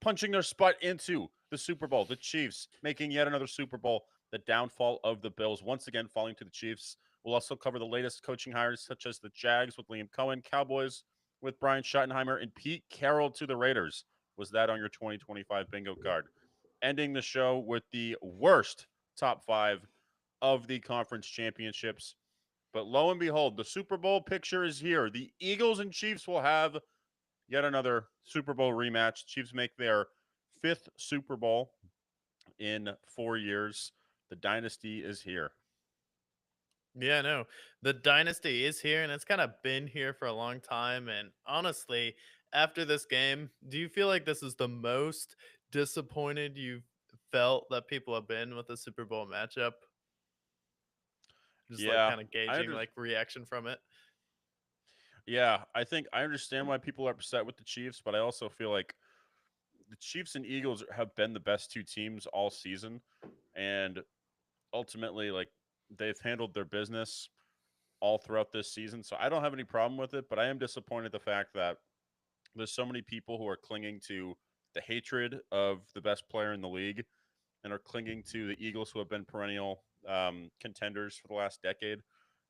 punching their spot into the Super Bowl. The Chiefs making yet another Super Bowl. The downfall of the Bills once again falling to the Chiefs. We'll also cover the latest coaching hires, such as the Jags with Liam Cohen, Cowboys with Brian Schottenheimer, and Pete Carroll to the Raiders. Was that on your 2025 bingo card? Ending the show with the worst top five of the conference championships. But lo and behold, the Super Bowl picture is here. The Eagles and Chiefs will have yet another Super Bowl rematch. Chiefs make their fifth Super Bowl in 4 years. The dynasty is here. Yeah, no, the dynasty is here and it's kind of been here for a long time. And honestly, after this game, do you feel like this is the most disappointed you've felt that people have been with the Super Bowl matchup? Just like Yeah, kind of I gauging under like reaction from it. yeah, I think I understand why people are upset with the Chiefs, but I also feel like the Chiefs and Eagles have been the best two teams all season, and ultimately, like they've handled their business all throughout this season. So I don't have any problem with it, but I am disappointed the fact that there's so many people who are clinging to the hatred of the best player in the league and are clinging to the Eagles, who have been perennial contenders for the last decade.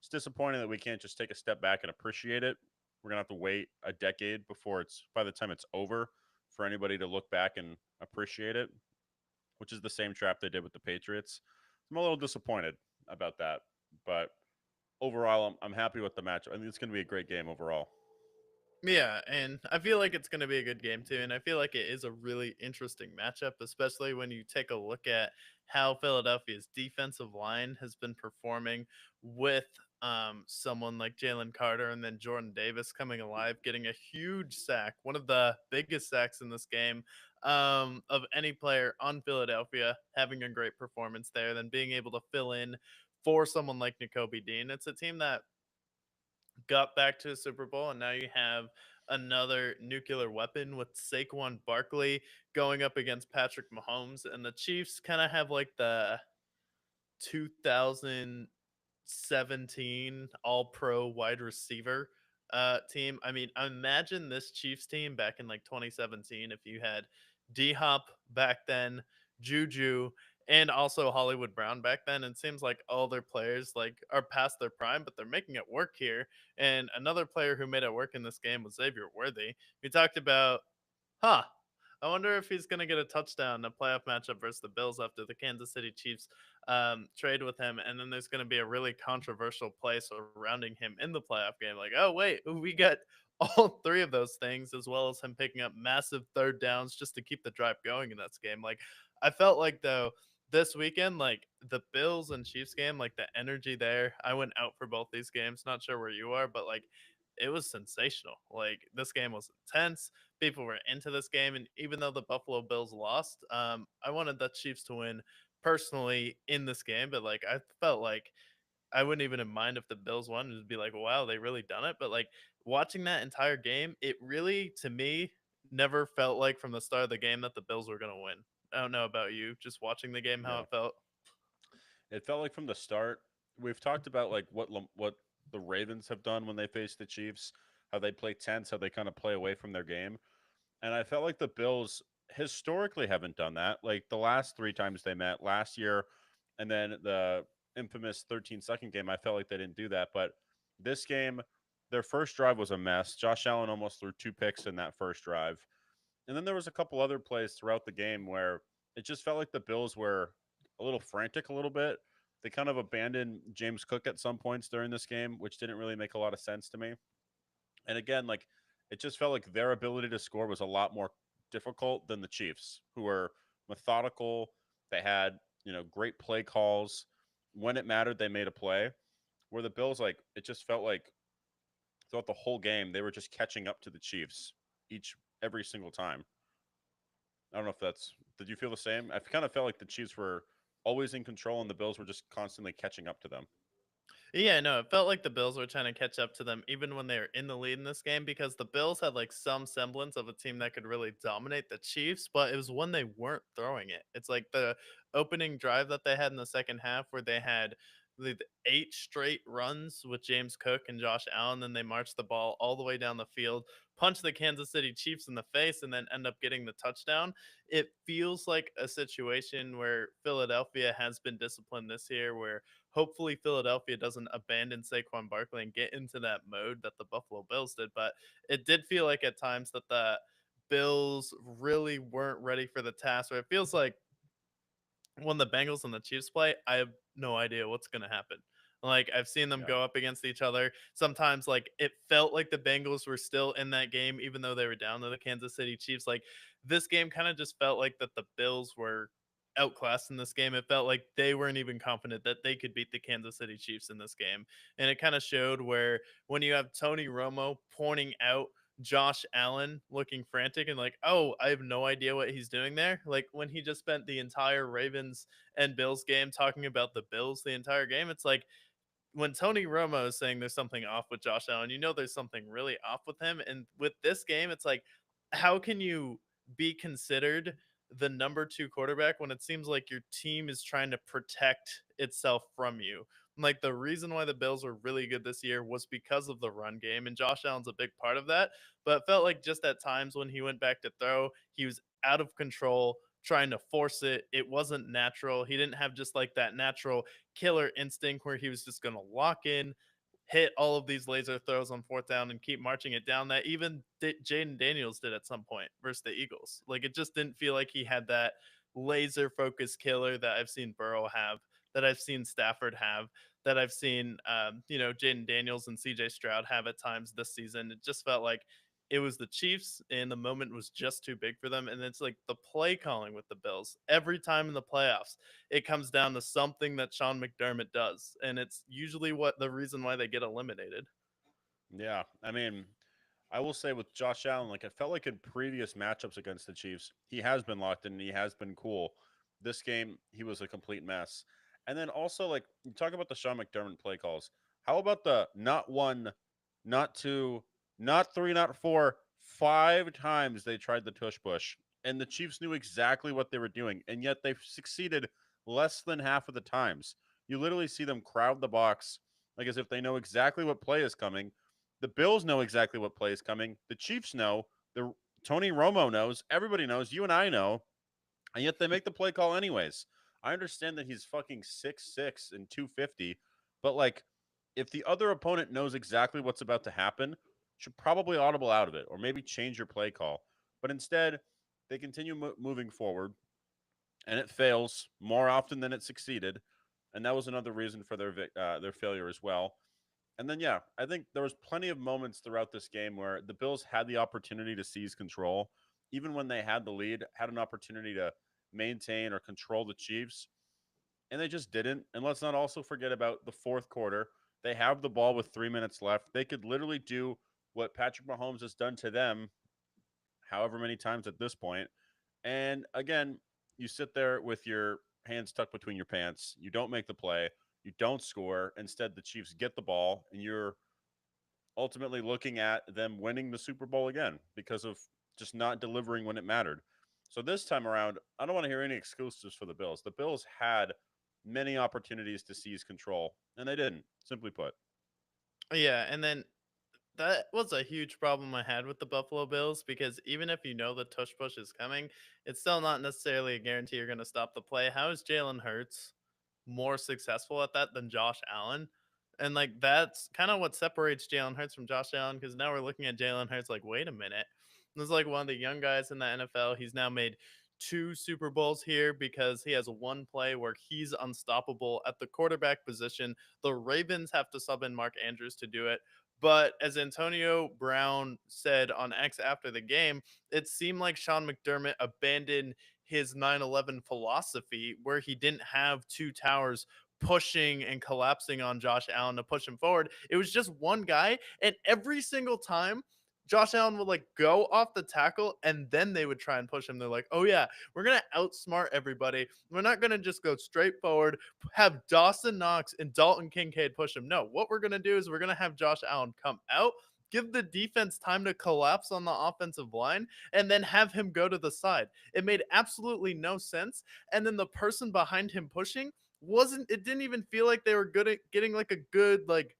It's disappointing that we can't just take a step back and appreciate it. We're gonna have to wait a decade before it's by the time it's over for anybody to look back and appreciate it, which is the same trap they did with the Patriots. I'm a little disappointed about that, but overall, I'm happy with the match. I think it's going to be a great game overall. Yeah, and I feel like it's going to be a good game too. And I feel like it is a really interesting matchup, especially when you take a look at how Philadelphia's defensive line has been performing with someone like Jalen Carter and then Jordan Davis coming alive, getting a huge sack, one of the biggest sacks in this game of any player on Philadelphia, having a great performance there, then being able to fill in for someone like N'Kobe Dean. It's a team that got back to a Super Bowl, and now you have another nuclear weapon with Saquon Barkley going up against Patrick Mahomes, and the Chiefs kind of have like the 2017 All Pro wide receiver team. I mean, imagine this Chiefs team back in like 2017 if you had D Hop back then, Juju, and also Hollywood Brown back then. It seems like all their players like are past their prime, but they're making it work here. And another player who made it work in this game was Xavier Worthy. We talked about, huh? I wonder if he's going to get a touchdown in a playoff matchup versus the Bills after the Kansas City Chiefs trade with him. And then there's going to be a really controversial play surrounding him in the playoff game. Like, oh, wait, we got all three of those things, as well as him picking up massive third downs just to keep the drive going in that game. Like, I felt like, though, this weekend, like the Bills and Chiefs game, like the energy there, I went out for both these games. Not sure where you are, but like it was sensational. Like this game was intense. People were into this game, and even though the Buffalo Bills lost, I wanted the Chiefs to win personally in this game. But like I felt like I wouldn't even mind if the Bills won. It'd be like, wow, they really done it. But like watching that entire game, it really to me never felt like from the start of the game that the Bills were gonna win. I don't know about you, just watching the game, how Yeah, it felt. it felt like from the start. We've talked about like what the Ravens have done when they face the Chiefs, how they play tense, how they kind of play away from their game, and I felt like the Bills historically haven't done that. Like the last three times they met last year, and then the infamous 13-second game, I felt like they didn't do that. But this game, their first drive was a mess. Josh Allen almost threw two picks in that first drive. And then there was a couple other plays throughout the game where it just felt like the Bills were a little frantic a little bit. They kind of abandoned James Cook at some points during this game, which didn't really make a lot of sense to me. And again, like it just felt like their ability to score was a lot more difficult than the Chiefs, who were methodical. They had, great play calls. When it mattered, they made a play. Where the Bills, like, it just felt like throughout the whole game, they were just catching up to the Chiefs every single time. I don't know if that's. Did you feel the same? I kind of felt like the Chiefs were always in control, and the Bills were just constantly catching up to them. Yeah, no, it felt like the Bills were trying to catch up to them even when they were in the lead in this game because the Bills had like some semblance of a team that could really dominate the Chiefs, but it was when they weren't throwing it. It's like the opening drive that they had in the second half where they had the 8 straight runs with James Cook and Josh Allen. Then they march the ball all the way down the field, punch the Kansas City Chiefs in the face, and then end up getting the touchdown. It feels like a situation where Philadelphia has been disciplined this year, where hopefully Philadelphia doesn't abandon Saquon Barkley and get into that mode that the Buffalo Bills did. But it did feel like at times that the Bills really weren't ready for the task. Where it feels like when the Bengals and the Chiefs play, I have no idea what's going to happen. Like I've seen them Yeah. go up against each other. Sometimes like it felt like the Bengals were still in that game even though they were down to the Kansas City Chiefs. Like this game kind of just felt like that the Bills were outclassed in this game. It felt like they weren't even confident that they could beat the Kansas City Chiefs in this game. And it kind of showed where when you have Tony Romo pointing out Josh Allen looking frantic and like, oh, I have no idea what he's doing there. Like when he just spent the entire Ravens and Bills game talking about the Bills the entire game, it's like when Tony Romo is saying there's something off with Josh Allen, you know there's something really off with him. And with this game, it's like, how can you be considered the number 2 quarterback when it seems like your team is trying to protect itself from you? Like the reason why the Bills were really good this year was because of the run game, and Josh Allen's a big part of that. But it felt like just at times when he went back to throw, he was out of control, trying to force it. It wasn't natural. He didn't have just like that natural killer instinct where he was just going to lock in, hit all of these laser throws on 4th down, and keep marching it down. That even Jaden Daniels did at some point versus the Eagles. Like it just didn't feel like he had that laser focused killer that I've seen Burrow have, that I've seen Stafford have, that I've seen, Jaden Daniels and CJ Stroud have at times this season. It just felt like it was the Chiefs, and the moment was just too big for them. And it's like the play calling with the Bills. Every time in the playoffs, it comes down to something that Sean McDermott does, and it's usually what the reason why they get eliminated. Yeah. I mean, I will say with Josh Allen, like it felt like in previous matchups against the Chiefs, he has been locked in and he has been cool. This game, he was a complete mess. And then also, like, you talk about the Sean McDermott play calls. How about the not one, not two, not three, not four, 5 times they tried the tush push. And the Chiefs knew exactly what they were doing. And yet they've succeeded less than half of the times. You literally see them crowd the box, like as if they know exactly what play is coming. The Bills know exactly what play is coming. The Chiefs know. The Tony Romo knows. Everybody knows. You and I know. And yet they make the play call anyways. I understand that he's fucking 6'6" and 250, but like if the other opponent knows exactly what's about to happen, should probably audible out of it or maybe change your play call. But instead, they continue moving forward and it fails more often than it succeeded. And that was another reason for their failure as well. And then, yeah, I think there was plenty of moments throughout this game where the Bills had the opportunity to seize control, even when they had the lead, had an opportunity to maintain or control the Chiefs, and they just didn't. And let's not also forget about the fourth quarter. They have the ball with 3 minutes left. They could literally do what Patrick Mahomes has done to them, however many times at this point. And again, you sit there with your hands tucked between your pants. You don't make the play. You don't score. Instead, the Chiefs get the ball, and you're ultimately looking at them winning the Super Bowl again because of just not delivering when it mattered. So this time around, I don't want to hear any excuses for the Bills. The Bills had many opportunities to seize control, and they didn't, simply put. Yeah, and then that was a huge problem I had with the Buffalo Bills because even if you know the tush push is coming, it's still not necessarily a guarantee you're going to stop the play. How is Jalen Hurts more successful at that than Josh Allen? And like that's kind of what separates Jalen Hurts from Josh Allen because now we're looking at Jalen Hurts like, wait a minute. This is like one of the young guys in the NFL. He's now made 2 Super Bowls here because he has one play where he's unstoppable at the quarterback position. The Ravens have to sub in Mark Andrews to do it. But as Antonio Brown said on X after the game, it seemed like Sean McDermott abandoned his 9/11 philosophy where he didn't have 2 towers pushing and collapsing on Josh Allen to push him forward. It was just one guy. And every single time, Josh Allen would like go off the tackle and then they would try and push him. They're like, oh, yeah, we're going to outsmart everybody. We're not going to just go straight forward, have Dawson Knox and Dalton Kincaid push him. No, what we're going to do is we're going to have Josh Allen come out, give the defense time to collapse on the offensive line, and then have him go to the side. It made absolutely no sense. And then the person behind him pushing wasn't it didn't even feel like they were good at getting like a good like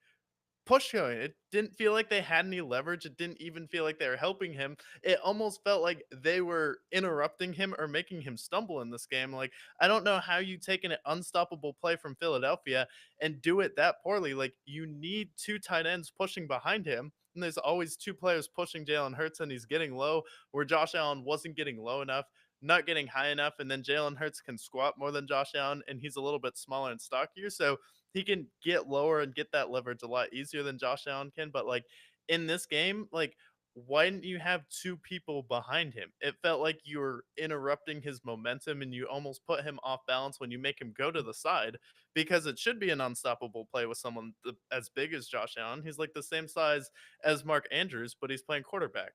push going. It didn't feel like they had any leverage. It didn't even feel like they were helping him. It almost felt like they were interrupting him or making him stumble in this game. Like, I don't know how you take an unstoppable play from Philadelphia and do it that poorly. Like, you need two tight ends pushing behind him. And there's always two players pushing Jalen Hurts, and he's getting low, where Josh Allen wasn't getting low enough, not getting high enough. And then Jalen Hurts can squat more than Josh Allen, and he's a little bit smaller and stockier. So he can get lower and get that leverage a lot easier than Josh Allen can. But like in this game, like why didn't you have two people behind him? It felt like you were interrupting his momentum and you almost put him off balance when you make him go to the side because it should be an unstoppable play with someone as big as Josh Allen. He's like the same size as Mark Andrews, but he's playing quarterback.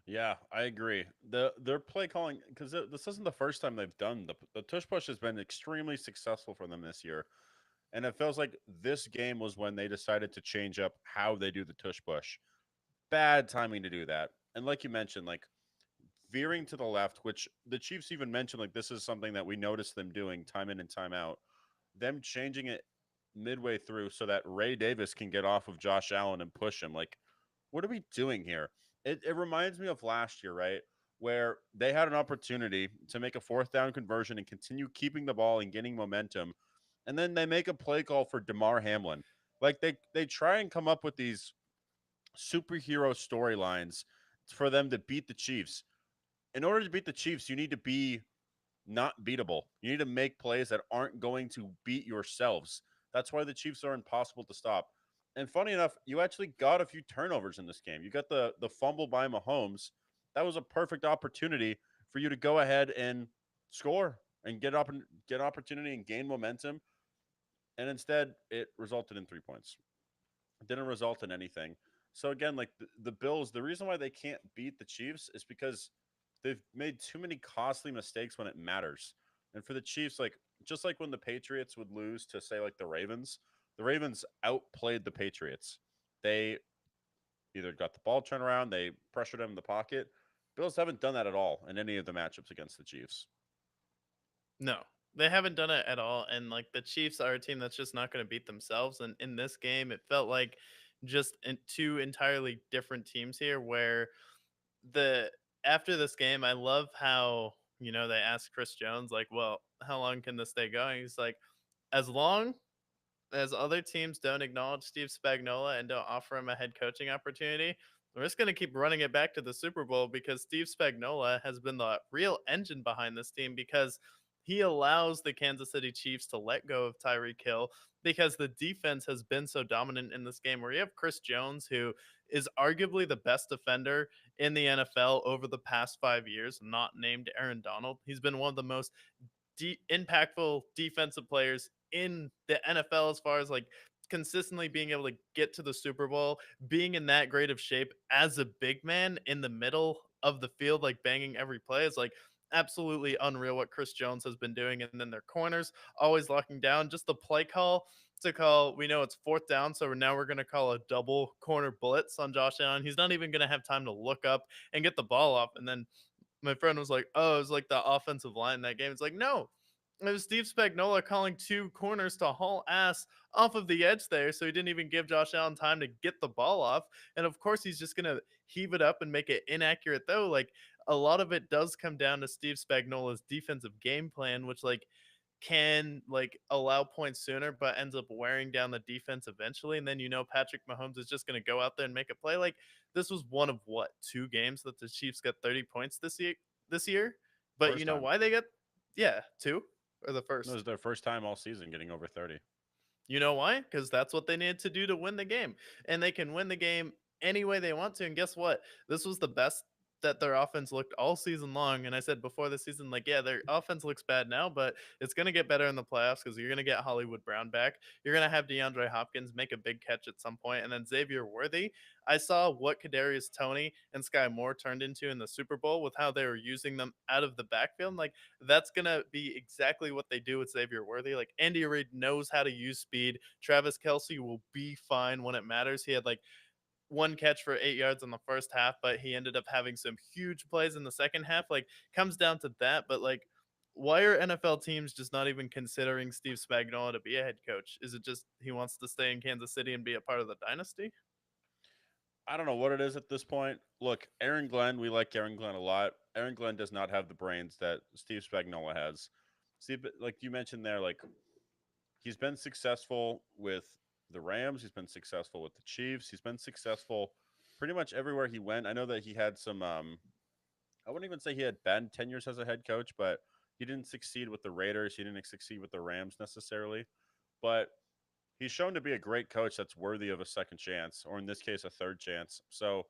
Yeah, I agree. Their play calling, because this isn't the first time they've done the tush push has been extremely successful for them this year, and it feels like this game was when they decided to change up how they do the tush push. Bad timing to do that, and like you mentioned, like veering to the left, which the Chiefs even mentioned, like this is something that we noticed them doing time in and time out. Them changing it midway through so that Ray Davis can get off of Josh Allen and push him. Like, what are we doing here? It reminds me of last year, right? Where they had an opportunity to make a fourth down conversion and continue keeping the ball and getting momentum. And then they make a play call for DeMar Hamlin. Like they try and come up with these superhero storylines for them to beat the Chiefs. In order to beat the Chiefs, you need to be not beatable. You need to make plays that aren't going to beat yourselves. That's why the Chiefs are impossible to stop. And funny enough, you actually got a few turnovers in this game. You got the fumble by Mahomes. That was a perfect opportunity for you to go ahead and score and get opportunity and gain momentum. And instead, it resulted in 3 points. It didn't result in anything. So again, like the Bills, the reason why they can't beat the Chiefs is because they've made too many costly mistakes when it matters. And for the Chiefs, like just like when the Patriots would lose to say like the Ravens outplayed the Patriots. They either got the ball turned around, they pressured them in the pocket. Bills haven't done that at all in any of the matchups against the Chiefs. No, they haven't done it at all. And like the Chiefs are a team that's just not going to beat themselves. And in this game, it felt like just two entirely different teams here. Where the after this game, I love how they asked Chris Jones like, "Well, how long can this stay going?" He's like, "As long as other teams don't acknowledge Steve Spagnuolo and don't offer him a head coaching opportunity, we're just going to keep running it back to the Super Bowl because Steve Spagnuolo has been the real engine behind this team because he allows the Kansas City Chiefs to let go of Tyreek Hill because the defense has been so dominant in this game where you have Chris Jones who is arguably the best defender in the NFL over the past 5 years, not named Aaron Donald. He's been one of the most impactful defensive players in the NFL as far as like consistently being able to get to the Super Bowl, being in that great of shape as a big man in the middle of the field, like banging every play is like absolutely unreal what Chris Jones has been doing. And then their corners always locking down. Just the play call to call, we know it's fourth down, so now we're going to call a double corner blitz on Josh Allen. He's not even going to have time to look up and get the ball off. And then my friend was like, "Oh, it was like the offensive line in that game." It's like, no, it was Steve Spagnuolo calling two corners to haul ass off of the edge there, so he didn't even give Josh Allen time to get the ball off. And of course, he's just gonna heave it up and make it inaccurate. Though, like a lot of it does come down to Steve Spagnuolo's defensive game plan, which like can like allow points sooner, but ends up wearing down the defense eventually. And then Patrick Mahomes is just going to go out there and make a play. Like this was one of what two games that the Chiefs got 30 points this year. This year, but you First know time. why they got two or the It was first? their first time all season getting over 30. You know why? Because that's what they needed to do to win the game. And they can win the game any way they want to. And guess what? This was the best that their offense looked all season long. And I said before the season, like, yeah, their offense looks bad now, but it's going to get better in the playoffs because you're going to get Hollywood Brown back. You're going to have DeAndre Hopkins make a big catch at some point, and then Xavier Worthy. I saw what Kadarius Toney and Sky Moore turned into in the Super Bowl with how they were using them out of the backfield. Like, that's gonna be exactly what they do with Xavier Worthy. Like Andy Reid knows how to use speed. Travis Kelsey will be fine when it matters. He had like one catch for 8 yards in the first half, but he ended up having some huge plays in the second half. Like comes down to that, but like why are NFL teams just not even considering Steve Spagnuolo to be a head coach? Is it just he wants to stay in Kansas City and be a part of the dynasty? I don't know what it is at this point. Look, Aaron Glenn, we like Aaron Glenn a lot. Aaron Glenn does not have the brains that Steve Spagnuolo has. Steve, like you mentioned there, like he's been successful with the Rams. He's been successful with the Chiefs. He's been successful pretty much everywhere he went. I know that he had some. I wouldn't even say he had bad tenures as a head coach, but he didn't succeed with the Raiders. He didn't succeed with the Rams necessarily. But he's shown to be a great coach that's worthy of a second chance, or in this case, a third chance. So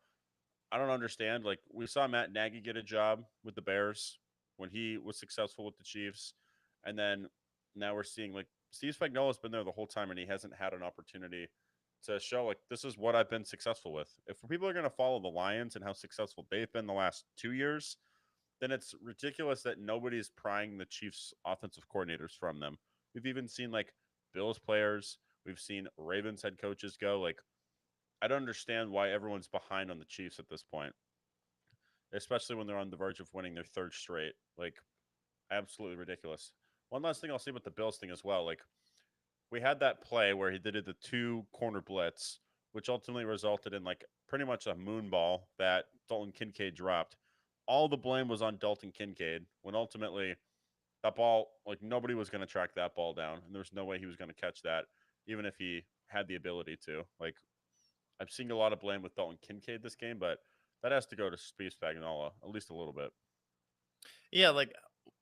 I don't understand. Like we saw Matt Nagy get a job with the Bears when he was successful with the Chiefs, and then now we're seeing like Steve Spagnuolo's been there the whole time, and he hasn't had an opportunity to show like this is what I've been successful with. If people are going to follow the Lions and how successful they've been the last 2 years, then it's ridiculous that nobody's prying the Chiefs' offensive coordinators from them. We've even seen like Bills players, we've seen Ravens head coaches go. Like I don't understand why everyone's behind on the Chiefs at this point, especially when they're on the verge of winning their third straight. Like, absolutely ridiculous. One last thing I'll say about the Bills thing as well. Like, we had that play where he did the two corner blitz, which ultimately resulted in like pretty much a moon ball that Dalton Kincaid dropped. All the blame was on Dalton Kincaid when ultimately that ball, like, nobody was going to track that ball down, and there was no way he was going to catch that, even if he had the ability to. Like, I'm seeing a lot of blame with Dalton Kincaid this game, but that has to go to Steve Spagnuolo at least a little bit. Yeah, like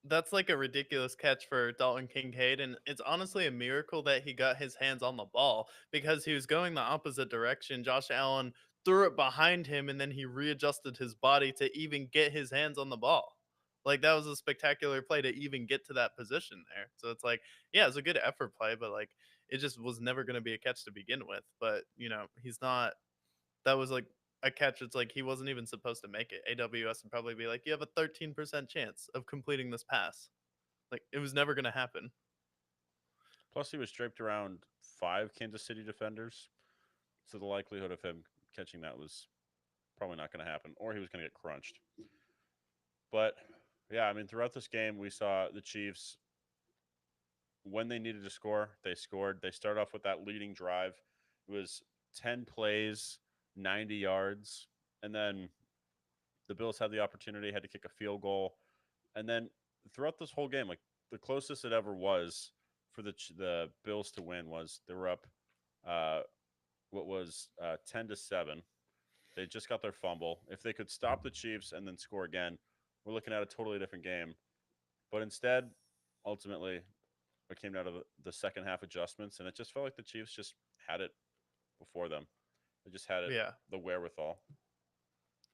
that's like a ridiculous catch for Dalton Kincaid, and it's honestly a miracle that he got his hands on the ball because he was going the opposite direction. Josh Allen threw it behind him, and then he readjusted his body to even get his hands on the ball. Like that was a spectacular play to even get to that position there. So it's like, yeah, it's a good effort play, but like it just was never going to be a catch to begin with. But he's not that was like a catch. It's like he wasn't even supposed to make it. AWS would probably be like, you have a 13% chance of completing this pass. Like it was never going to happen. Plus, he was draped around five Kansas City defenders, so the likelihood of him catching that was probably not going to happen, or he was going to get crunched. But yeah, I mean, throughout this game, we saw the Chiefs when they needed to score, they scored. They start off with that leading drive. It was 10 plays, 90 yards, and then the Bills had the opportunity, had to kick a field goal, and then throughout this whole game, like the closest it ever was for the Bills to win was they were up, uh, 10-7. They just got their fumble. If they could stop the Chiefs and then score again, we're looking at a totally different game. But instead, ultimately, it came out of the second half adjustments, and it just felt like the Chiefs just had it before them. They just had it, Yeah. the wherewithal.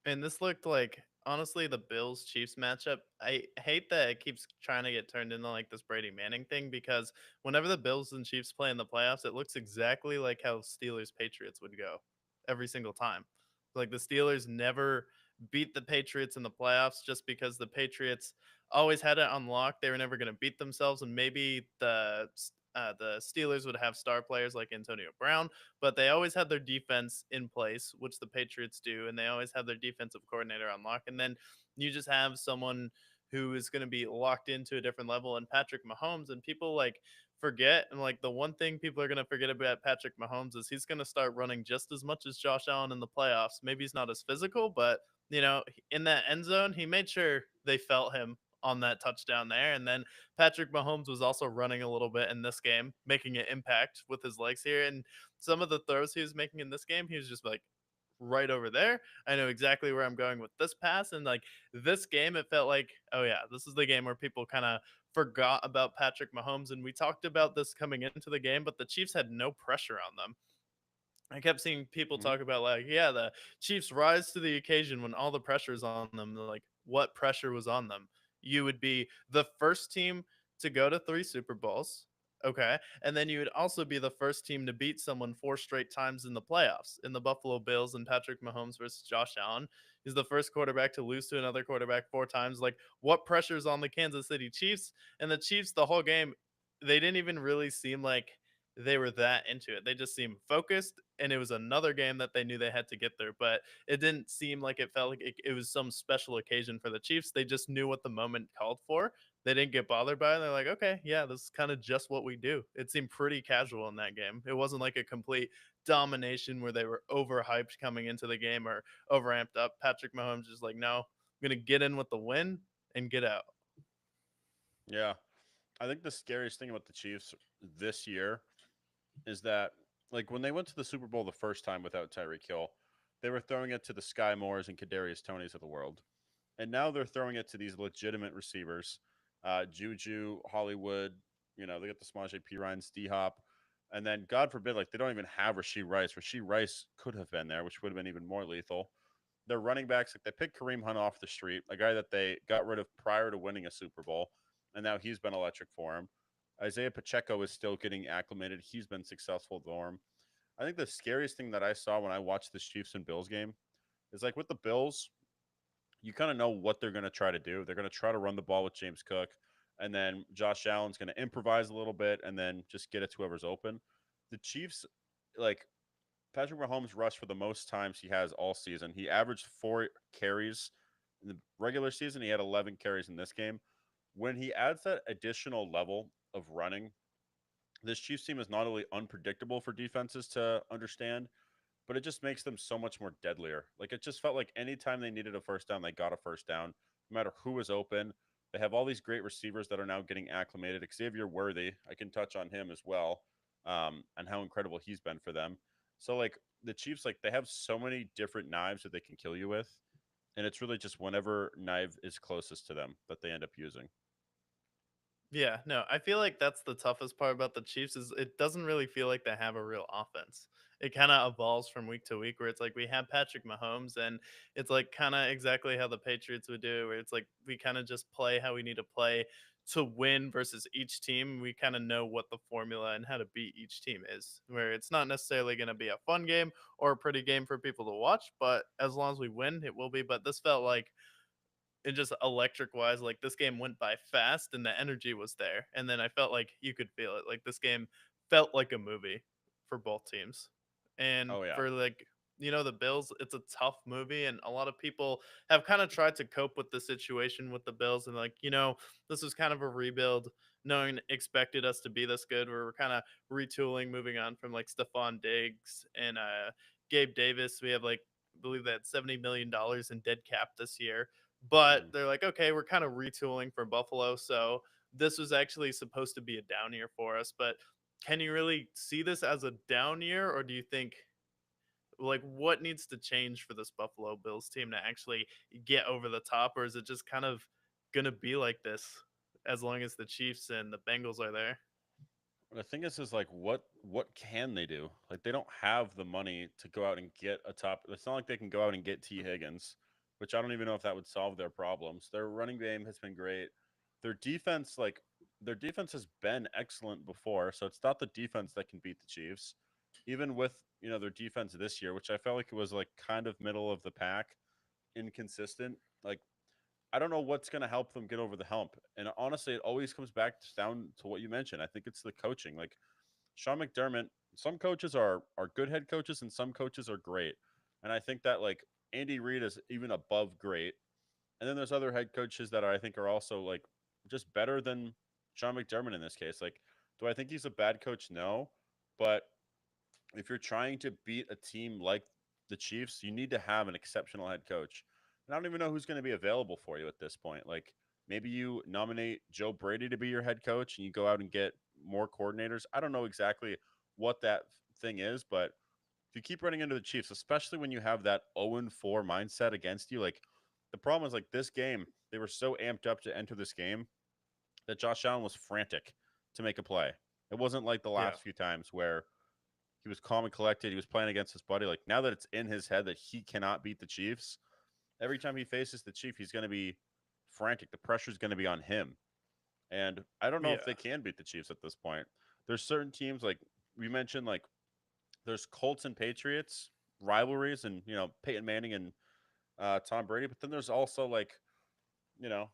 And this looked like honestly the Bills Chiefs matchup. I hate that it keeps trying to get turned into like this Brady Manning thing because whenever the Bills and Chiefs play in the playoffs, it looks exactly like how Steelers Patriots would go every single time. Like the Steelers never beat the Patriots in the playoffs just because the Patriots always had it on lock. They were never going to beat themselves, and maybe the Steelers would have star players like Antonio Brown, but they always had their defense in place, which the Patriots do, and they always have their defensive coordinator on lock. And then you just have someone who is going to be locked into a different level, and Patrick Mahomes. And people like forget, and like the one thing people are going to forget about Patrick Mahomes is he's going to start running just as much as Josh Allen in the playoffs. Maybe he's not as physical, but in that end zone, he made sure they felt him on that touchdown there. And then Patrick Mahomes was also running a little bit in this game, making an impact with his legs here. And some of the throws he was making in this game, he was just like right over there. I know exactly where I'm going with this pass. And like this game, it felt like, oh yeah, this is the game where people kind of forgot about Patrick Mahomes. And we talked about this coming into the game, but the Chiefs had no pressure on them. I kept seeing people Mm-hmm. talk about like, yeah, the Chiefs rise to the occasion when all the pressure's on them. They're like, what pressure was on them? You would be the first team to go to 3 Super Bowls. Okay. And then you would also be the first team to beat someone 4 straight times in the playoffs in the Buffalo Bills and Patrick Mahomes versus Josh Allen. He's the first quarterback to lose to another quarterback 4 times. Like, what pressure's on the Kansas City Chiefs? And the Chiefs, the whole game, they didn't even really seem like they were that into it. They just seemed focused, and it was another game that they knew they had to get there. But it didn't seem like it felt like it was some special occasion for the Chiefs. They just knew what the moment called for. they didn't get bothered by it. They're like, okay, yeah, this is kind of just what we do. It seemed pretty casual in that game. It wasn't like a complete domination where they were overhyped coming into the game or overamped up. Patrick Mahomes is like, no, I'm gonna get in with the win and get out. Yeah. I think the scariest thing about the Chiefs this year is that, like, when they went to the Super Bowl the first time without Tyreek Hill, they were throwing it to the Sky Moores and Kadarius Tonys of the world. And now they're throwing it to these legitimate receivers, Juju, Hollywood. They got the Samaje P. Ryan's, D Hop. And then, God forbid, like, they don't even have Rasheed Rice. Rasheed Rice could have been there, which would have been even more lethal. Their running backs, like, they picked Kareem Hunt off the street, a guy that they got rid of prior to winning a Super Bowl, and now he's been electric for him. Isaiah Pacheco is still getting acclimated. He's been successful for him. I think the scariest thing that I saw when I watched this Chiefs and Bills game is, like, with the Bills, you kind of know what they're going to try to do. They're going to try to run the ball with James Cook, and then Josh Allen's going to improvise a little bit and then just get it to whoever's open. The Chiefs, like, Patrick Mahomes rushed for the most times he has all season. He averaged 4 carries in the regular season. He had 11 carries in this game. When he adds that additional level of running, this Chiefs team is not only unpredictable for defenses to understand, but it just makes them so much more deadlier. Like, it just felt like anytime they needed a first down, they got a first down, no matter who was open. They have all these great receivers that are now getting acclimated. Xavier Worthy, I can touch on him as well, and how incredible he's been for them. So, like, the Chiefs, like, they have so many different knives that they can kill you with, and it's really just whatever knife is closest to them that they end up using. Yeah, no, I feel like that's the toughest part about the Chiefs is it doesn't really feel like they have a real offense. It kind of evolves from week to week where it's like we have Patrick Mahomes and it's like kind of exactly how the Patriots would do where it's like we kind of just play how we need to play to win versus each team. We kind of know what the formula and how to beat each team is. Where it's not necessarily going to be a fun game or a pretty game for people to watch, but as long as we win, it will be. But this felt like and just electric wise, like this game went by fast and the energy was there. And then I felt like you could feel it. Like this game felt like a movie for both teams. And Oh, yeah. for like, the Bills, it's a tough movie. And a lot of people have kind of tried to cope with the situation with the Bills. And like, this was kind of a rebuild. No one expected us to be this good. We're kind of retooling, moving on from like Stephon Diggs and Gabe Davis. We have like, I believe they had $70 million in dead cap this year, but Mhm. they're like, okay, we're kind of retooling for Buffalo. So this was actually supposed to be a down year for us. But can you really see this as a down year? Or do you think, like, what needs to change for this Buffalo Bills team to actually get over the top? Or is it just kind of going to be like this as long as the Chiefs and the Bengals are there? The thing is like, what can they do? Like, they don't have the money to go out and get a top. It's not like they can go out and get T Higgins, which I don't even know if that would solve their problems. Their running game has been great. Their defense, like, their defense has been excellent before, so it's not the defense that can beat the Chiefs. Even with, their defense this year, which I felt like it was like kind of middle of the pack, inconsistent. Like, I don't know what's going to help them get over the hump. And honestly, it always comes back down to what you mentioned. I think it's the coaching. Like, Sean McDermott, some coaches are good head coaches and some coaches are great. And I think that, like, Andy Reid is even above great. And then there's other head coaches that I think are also, like, just better than Sean McDermott in this case. Like, do I think he's a bad coach? No. But if you're trying to beat a team like the Chiefs, you need to have an exceptional head coach. And I don't even know who's going to be available for you at this point. Like, maybe you nominate Joe Brady to be your head coach and you go out and get more coordinators. I don't know exactly what that thing is, but if you keep running into the Chiefs, especially when you have that 0-4 mindset against you, like, the problem is, like, this game, they were so amped up to enter this game that Josh Allen was frantic to make a play. It wasn't like the Yeah. last few times where he was calm and collected. He was playing against his buddy. Like, now that it's in his head that he cannot beat the Chiefs, every time he faces the Chief, he's going to be frantic. The pressure's going to be on him. And I don't know if Yeah. they can beat the Chiefs at this point. There's certain teams, like we mentioned, like, there's Colts and Patriots rivalries, and Peyton Manning and Tom Brady. But then there's also, like, you know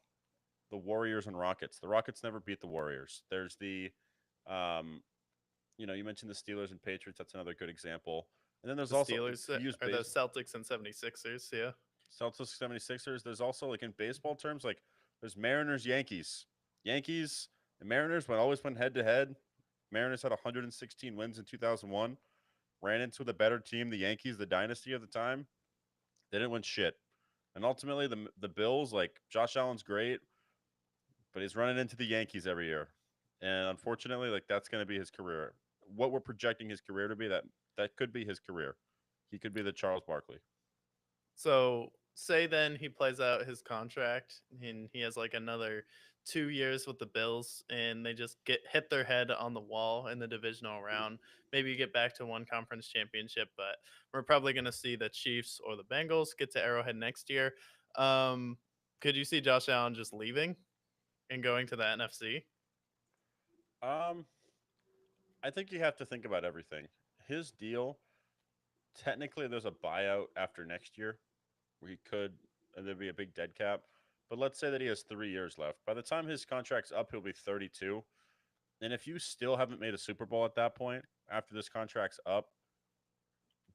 the Warriors and Rockets. The Rockets never beat the Warriors. There's the um, you mentioned the Steelers and Patriots. That's another good example. And then there's The also, like, Steelers if you use are the base Celtics and 76ers. Yeah. Celtics 76ers. There's also, like, in baseball terms, like, there's Mariners Yankees. Yankees and Mariners always went head to head. Mariners had 116 wins in 2001. Ran into the better team, the Yankees, the dynasty of the time. They didn't win shit. And ultimately, the Bills, like Josh Allen's great, but he's running into the Yankees every year. And unfortunately, like that's going to be his career. What we're projecting his career to be, that could be his career. He could be the Charles Barkley. So say then he plays out his contract and he has like another 2 years with the Bills and they just get hit their head on the wall in the divisional round. Maybe you get back to one conference championship, but we're probably going to see the Chiefs or the Bengals get to Arrowhead next year. Um, could you see Josh Allen just leaving and going to the NFC? Um, I think you have to think about everything. His deal, technically, there's a buyout after next year where he could, and there'd be a big dead cap. But let's say that he has 3 years left. By the time his contract's up, he'll be 32. And if you still haven't made a Super Bowl at that point, after this contract's up,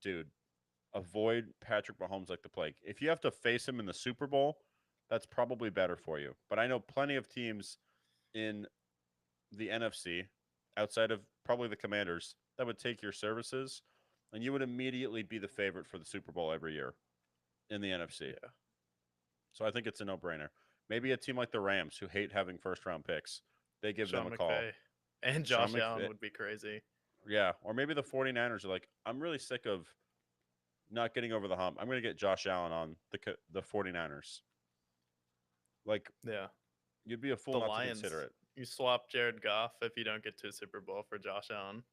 dude, avoid Patrick Mahomes like the plague. If you have to face him in the Super Bowl, that's probably better for you. But I know plenty of teams in the NFC, outside of probably the Commanders, that would take your services, and you would immediately be the favorite for the Super Bowl every year in the NFC. Yeah. So I think it's a no brainer. Maybe a team like the Rams, who hate having first round picks, they give them Sean a call. McVay and Sean Josh Allen McVay, would be crazy. yeah. Or maybe the 49ers are like, I'm really sick of not getting over the hump. I'm going to get Josh Allen on the 49ers. Like, Yeah. you'd be a fool The not to consider Lions, it. you swap Jared Goff if you don't get to a Super Bowl for Josh Allen.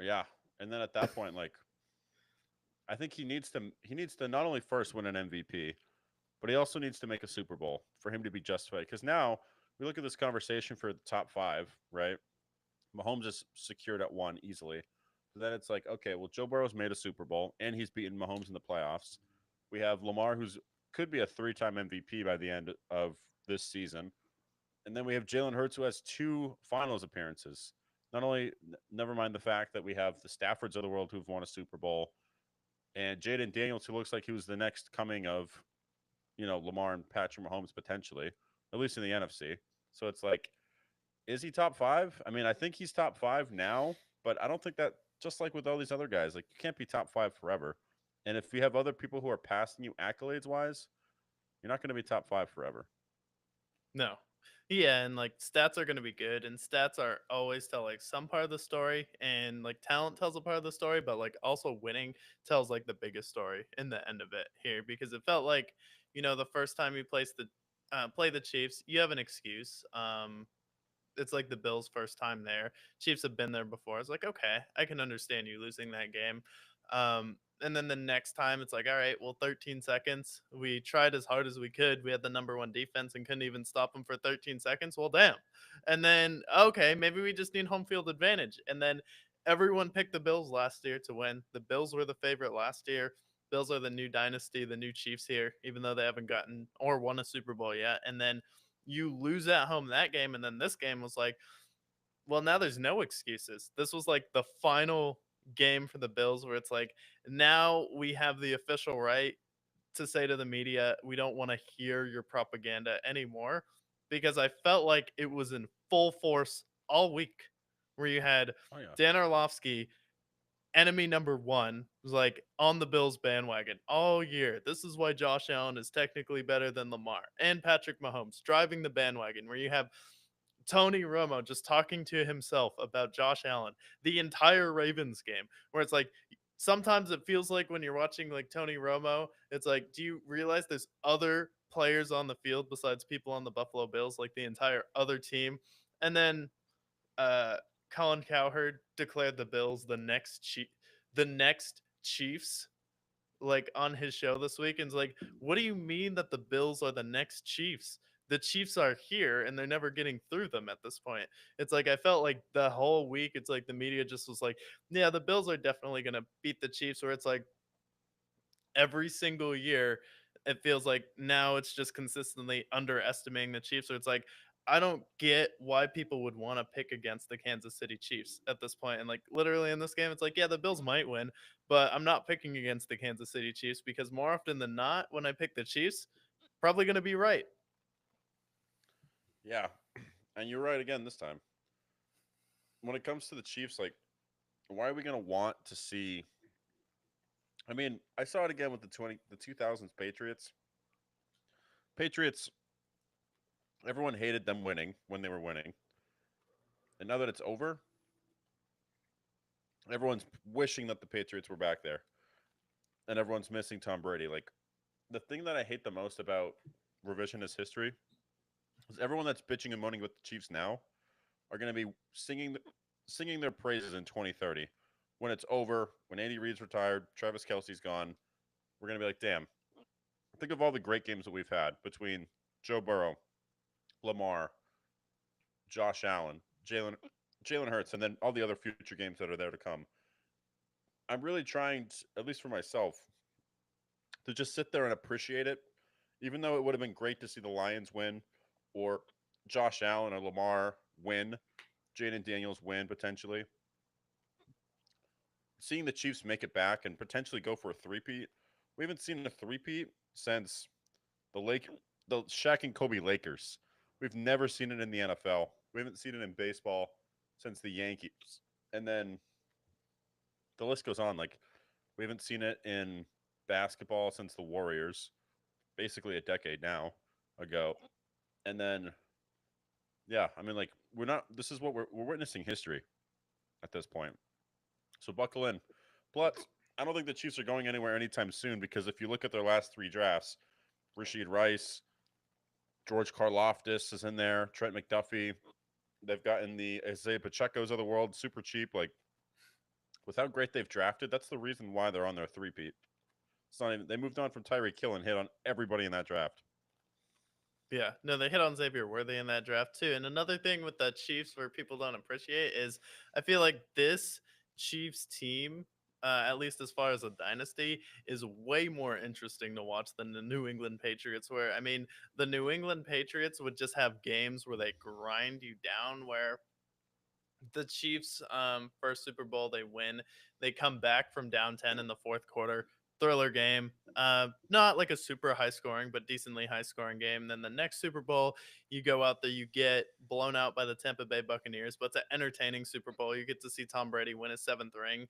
Yeah. And then at that point, like, I think he needs to not only first win an MVP, but he also needs to make a Super Bowl for him to be justified. Because now we look at this conversation for the top five, right? Mahomes is secured at one easily. So then it's like, okay, well, Joe Burrow's made a Super Bowl and he's beaten Mahomes in the playoffs. We have Lamar, who's could be a three-time MVP by the end of this season. And then we have Jalen Hurts, who has two finals appearances. Not only, never mind the fact that we have the Staffords of the world who've won a Super Bowl, and Jaden Daniels, who looks like he was the next coming of, Lamar and Patrick Mahomes potentially, at least in the NFC. So it's like, is he top five? I mean, I think he's top five now, but I don't think that, just like with all these other guys, like you can't be top five forever. And if you have other people who are passing you accolades wise, you're not going to be top five forever. No. Yeah, and like stats are going to be good, and stats are always tell like some part of the story, and like talent tells a part of the story, but like also winning tells like the biggest story in the end of it here because it felt like the first time you play the Chiefs, you have an excuse. It's like the Bills' first time there. Chiefs have been there before. It's like, okay, I can understand you losing that game. And then the next time, it's like, all right, well, 13 seconds. We tried as hard as we could. We had the number one defense and couldn't even stop them for 13 seconds. Well, damn. And then, okay, maybe we just need home field advantage. And then everyone picked the Bills last year to win. The Bills were the favorite last year. Bills are the new dynasty, the new Chiefs here, even though they haven't gotten or won a Super Bowl yet. And then you lose at home that game, and then this game was like, well, now there's no excuses. This was like the final game for the Bills where it's like, now we have the official right to say to the media, we don't want to hear your propaganda anymore because I felt like it was in full force all week where you had Oh yeah. Dan Orlovsky, enemy number one, was like on the Bills bandwagon all year. This is why Josh Allen is technically better than Lamar and Patrick Mahomes driving the bandwagon where you have Tony Romo just talking to himself about Josh Allen the entire Ravens game, where it's like sometimes it feels like when you're watching like Tony Romo, it's like, do you realize there's other players on the field besides people on the Buffalo Bills, like the entire other team? And then uh Colin Cowherd declared the Bills the next Chiefs like on his show this week and it's like, what do you mean that the Bills are the next Chiefs? The Chiefs are here and they're never getting through them at this point. It's like I felt like the whole week it's like the media just was like, yeah, the Bills are definitely going to beat the Chiefs, where it's like every single year it feels like now it's just consistently underestimating the Chiefs. So it's like I don't get why people would want to pick against the Kansas City Chiefs at this point. And like literally in this game, it's like, yeah, the Bills might win, but I'm not picking against the Kansas City Chiefs because more often than not, when I pick the Chiefs, probably going to be right. Yeah. And you're right again this time. When it comes to the Chiefs, like, why are we gonna want to see? I mean, I saw it again with the 2000s Patriots. Patriots, everyone hated them winning when they were winning, and now that it's over, everyone's wishing that the Patriots were back there, and everyone's missing Tom Brady. Like, the thing that I hate the most about revisionist history is everyone that's bitching and moaning with the Chiefs now are going to be singing their praises in 2030 when it's over, when Andy Reid's retired, Travis Kelsey's gone. We're going to be like, damn, think of all the great games that we've had between Joe Burrow, Lamar, Josh Allen, Jalen Hurts, and then all the other future games that are there to come. I'm really trying, at least for myself, to just sit there and appreciate it, even though it would have been great to see the Lions win or Josh Allen or Lamar win, Jaden Daniels win potentially. Seeing the Chiefs make it back and potentially go for a three-peat. We haven't seen a three-peat since the Shaq and Kobe Lakers. We've never seen it in the NFL. We haven't seen it in baseball since the Yankees. And then the list goes on. Like, we haven't seen it in basketball since the Warriors, basically a decade now ago. And then, yeah, I mean, like, we're not. This is what we're witnessing history at this point. So buckle in. But I don't think the Chiefs are going anywhere anytime soon because if you look at their last three drafts, Rasheed Rice, George Karlaftis is in there, Trent McDuffie. They've gotten the Isaiah Pacheco's of the world super cheap. Like, with how great they've drafted, that's the reason why they're on their three-peat. It's not even, they moved on from Tyreek Hill and hit on everybody in that draft. Yeah, no, they hit on Xavier Worthy in that draft too. And another thing with the Chiefs where people don't appreciate is I feel like this Chiefs team, at least as far as a dynasty, is way more interesting to watch than the New England Patriots. Where I mean, the New England Patriots would just have games where they grind you down, where the Chiefs first Super Bowl they win. They come back from down 10 in the fourth quarter. Thriller game. Not like a super high scoring, but decently high scoring game. And then the next Super Bowl, you go out there, you get blown out by the Tampa Bay Buccaneers, but it's an entertaining Super Bowl. You get to see Tom Brady win his seventh ring.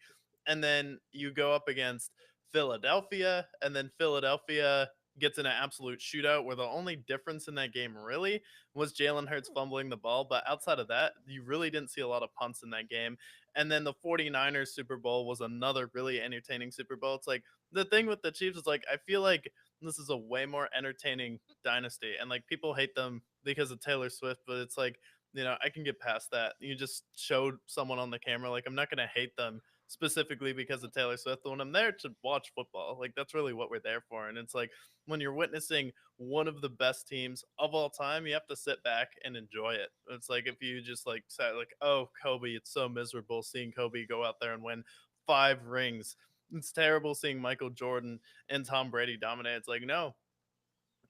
And then you go up against Philadelphia, and then Philadelphia gets in an absolute shootout where the only difference in that game really was Jalen Hurts fumbling the ball. But outside of that, you really didn't see a lot of punts in that game. And then the 49ers Super Bowl was another really entertaining Super Bowl. It's like the thing with the Chiefs is like, I feel like this is a way more entertaining dynasty. And like people hate them because of Taylor Swift, but it's like, I can get past that. You just showed someone on the camera. Like, I'm not going to hate them specifically because of Taylor Swift. When I'm there to watch football, like, that's really what we're there for. And it's like, when you're witnessing one of the best teams of all time, you have to sit back and enjoy it. It's like if you just like say like, oh, Kobe, it's so miserable seeing Kobe go out there and win 5 rings. It's terrible seeing Michael Jordan and Tom Brady dominate. It's like, no,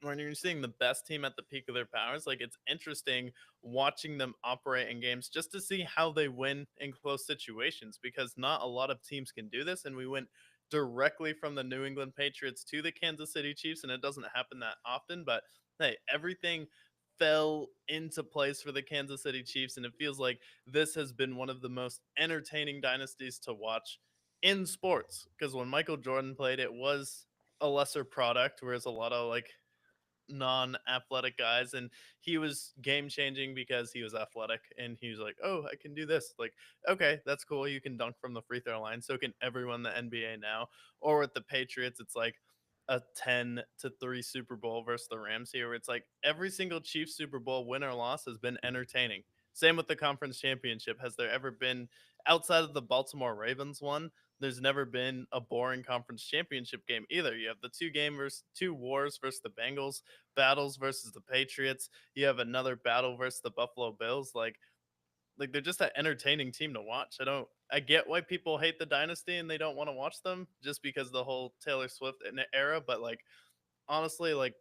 when you're seeing the best team at the peak of their powers, like it's interesting watching them operate in games just to see how they win in close situations because not a lot of teams can do this. And we went directly from the New England Patriots to the Kansas City Chiefs, and it doesn't happen that often. But hey, everything fell into place for the Kansas City Chiefs, and it feels like this has been one of the most entertaining dynasties to watch in sports because when Michael Jordan played, it was a lesser product, whereas a lot of like non-athletic guys, and he was game changing because he was athletic and he was like, oh, I can do this. Like, okay, that's cool, you can dunk from the free throw line, so can everyone in the NBA now. Or with the Patriots, it's like a 10-3 Super Bowl versus the Rams here, where it's like every single Chiefs Super Bowl win or loss has been entertaining. Same with the conference championship. Has there ever been, outside of the Baltimore Ravens one, there's never been a boring conference championship game either. You have the two wars versus the Bengals, battles versus the Patriots. You have another battle versus the Buffalo Bills. Like they're just an entertaining team to watch. I get why people hate the dynasty and they don't want to watch them just because the whole Taylor Swift era, but like honestly, like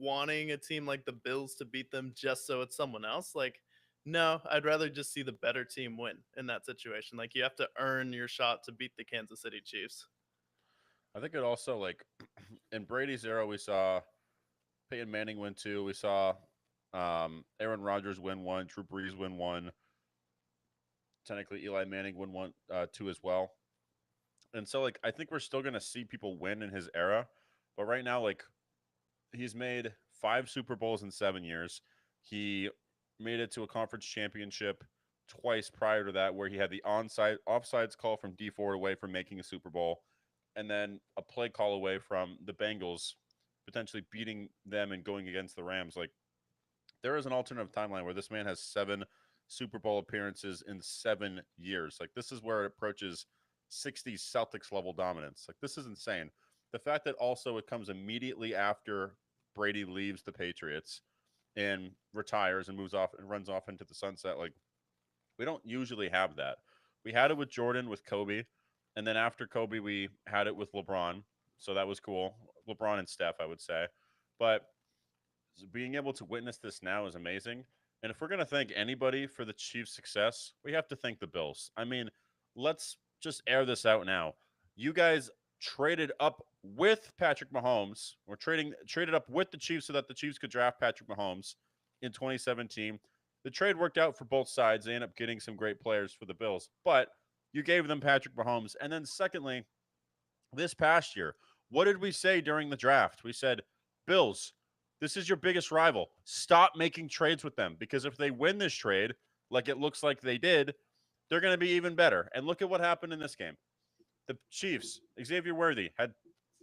wanting a team like the Bills to beat them just so it's someone else, like no, I'd rather just see the better team win in that situation. Like you have to earn your shot to beat the Kansas City Chiefs. I think it also, like, in Brady's era, we saw Peyton Manning win two. We saw Aaron Rodgers win one, Drew Brees win one, technically Eli Manning win one, two as well. And so like I think we're still gonna see people win in his era, but right now like he's made 5 Super Bowls in 7 years. He made it to a conference championship twice prior to that, where he had the onside offsides call from D Ford away from making a Super Bowl, and then a play call away from the Bengals potentially beating them and going against the Rams. Like there is an alternative timeline where this man has 7 Super Bowl appearances in 7 years. Like this is where it approaches 60s Celtics level dominance. Like this is insane. The fact that also it comes immediately after Brady leaves the Patriots and retires and moves off and runs off into the sunset. Like we don't usually have that. We had it with Jordan, with Kobe, and then after Kobe, we had it with LeBron. So that was cool. LeBron and Steph, I would say. But being able to witness this now is amazing. And if we're going to thank anybody for the Chiefs' success, we have to thank the Bills. I mean, let's just air this out now. You guys traded up with Patrick Mahomes. We're traded up with the Chiefs so that the Chiefs could draft Patrick Mahomes in 2017. The trade worked out for both sides. They end up getting some great players for the Bills, but you gave them Patrick Mahomes. And then secondly, this past year, what did we say during the draft? We said, Bills, this is your biggest rival. Stop making trades with them because if they win this trade, like it looks like they did, they're going to be even better. And look at what happened in this game. The Chiefs, Xavier Worthy had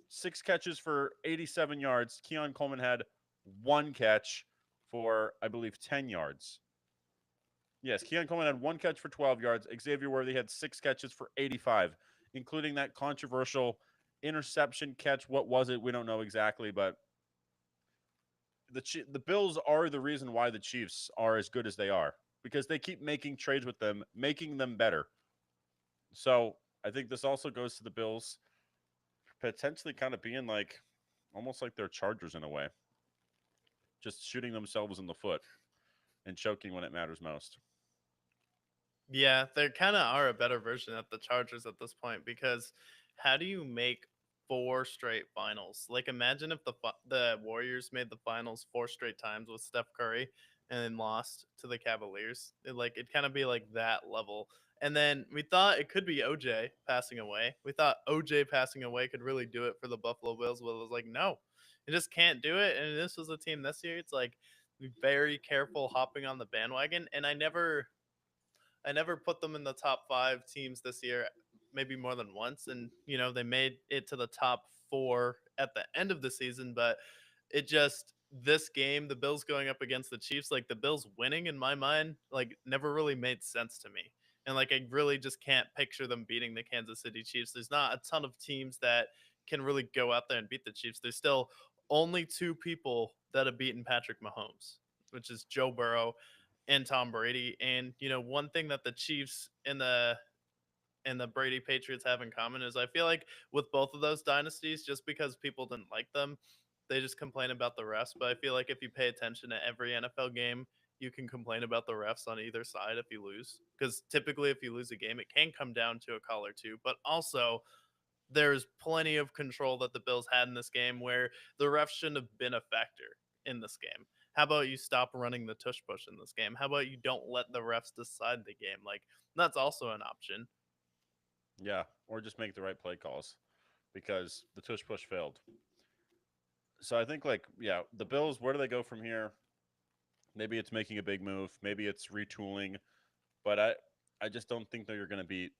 6 catches for 87 yards. Keon Coleman had 1 catch for, I believe, 10 yards. Yes, Keon Coleman had 1 catch for 12 yards. Xavier Worthy had 6 catches for 85, including that controversial interception catch. What was it? We don't know exactly, but the Bills are the reason why the Chiefs are as good as they are because they keep making trades with them, making them better. So I think this also goes to the Bills potentially kind of being like almost like their Chargers in a way, just shooting themselves in the foot and choking when it matters most. Yeah, they kind of are a better version of the Chargers at this point because how do you make 4 straight finals? Like, imagine if the Warriors made the finals 4 straight times with Steph Curry and then lost to the Cavaliers. It'd kind of be like that level. And then we thought it could be OJ passing away. We thought OJ passing away could really do it for the Buffalo Bills, but it was like, no, it just can't do it. And this was a team this year. It's like be very careful hopping on the bandwagon. And I never put them in the top 5 teams this year, maybe more than once. And, they made it to the top 4 at the end of the season. But it just, this game, the Bills going up against the Chiefs, like the Bills winning in my mind, like never really made sense to me. And like, I really just can't picture them beating the Kansas City Chiefs. There's not a ton of teams that can really go out there and beat the Chiefs. There's still only 2 people that have beaten Patrick Mahomes, which is Joe Burrow and Tom Brady. And one thing that the Chiefs and the Brady Patriots have in common is I feel like with both of those dynasties, just because people didn't like them, they just complain about the refs. But I feel like if you pay attention to every NFL game, you can complain about the refs on either side if you lose. Because typically, if you lose a game, it can come down to a call or two. But also, there's plenty of control that the Bills had in this game where the refs shouldn't have been a factor in this game. How about you stop running the tush push in this game? How about you don't let the refs decide the game? Like, that's also an option. Yeah, or just make the right play calls because the tush push failed. So I think like yeah, the Bills. Where do they go from here? Maybe it's making a big move. Maybe it's retooling. But I just don't think that you're going to beat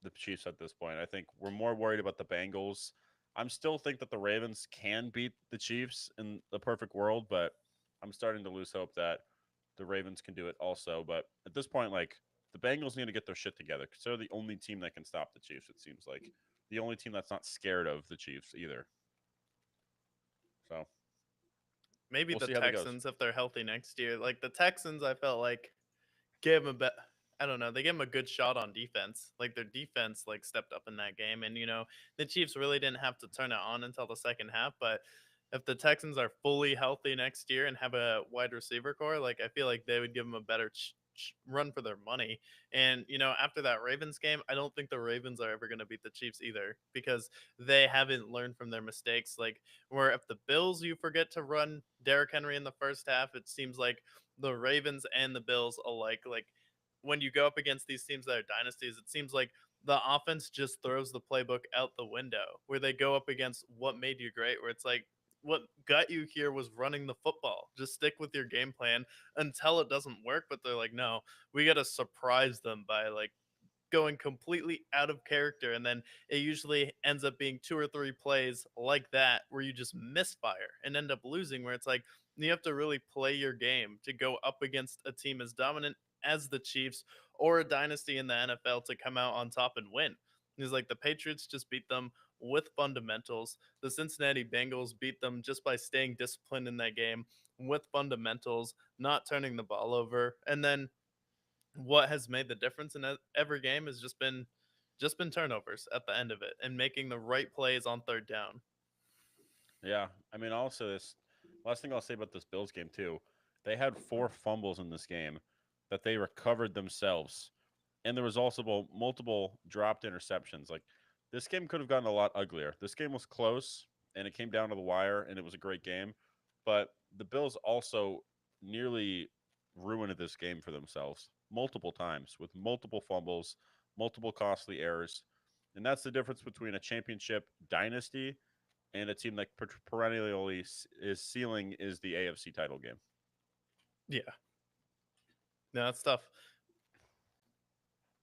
the Chiefs at this point. I think we're more worried about the Bengals. I'm still think that the Ravens can beat the Chiefs in the perfect world, but I'm starting to lose hope that the Ravens can do it also. But at this point, like the Bengals need to get their shit together because they're the only team that can stop the Chiefs. It seems like the only team that's not scared of the Chiefs either. So Maybe we'll the see how that goes. Texans if they're healthy next year. Like the Texans, I felt like gave them a bet. I don't know. They gave them a good shot on defense. Like their defense, like stepped up in that game, and the Chiefs really didn't have to turn it on until the second half. But if the Texans are fully healthy next year and have a wide receiver core, like I feel like they would give them a better run for their money. And after that Ravens game, I don't think the Ravens are ever going to beat the Chiefs either because they haven't learned from their mistakes. Like where if the Bills you forget to run Derrick Henry in the first half, it seems like the Ravens and the Bills alike, like when you go up against these teams that are dynasties, it seems like the offense just throws the playbook out the window where they go up against what made you great, where it's like what got you here was running the football. Just stick with your game plan until it doesn't work. But they're like, no, we got to surprise them by like going completely out of character. And then it usually ends up being two or three plays like that where you just misfire and end up losing, where it's like you have to really play your game to go up against a team as dominant as the Chiefs or a dynasty in the NFL to come out on top and win. It's like the Patriots just beat them with fundamentals. The Cincinnati Bengals beat them just by staying disciplined in that game with fundamentals, not turning the ball over. And then what has made the difference in every game has just been turnovers at the end of it and making the right plays on third down. Yeah, I mean, also this last thing I'll say about this Bills game too. They had four fumbles in this game that they recovered themselves, and there was also multiple dropped interceptions. Like this game could have gotten a lot uglier. This game was close, and it came down to the wire, and it was a great game. But the Bills also nearly ruined this game for themselves multiple times with multiple fumbles, multiple costly errors. And that's the difference between a championship dynasty and a team that perennially is ceiling is the AFC title game. Yeah, no, that's tough.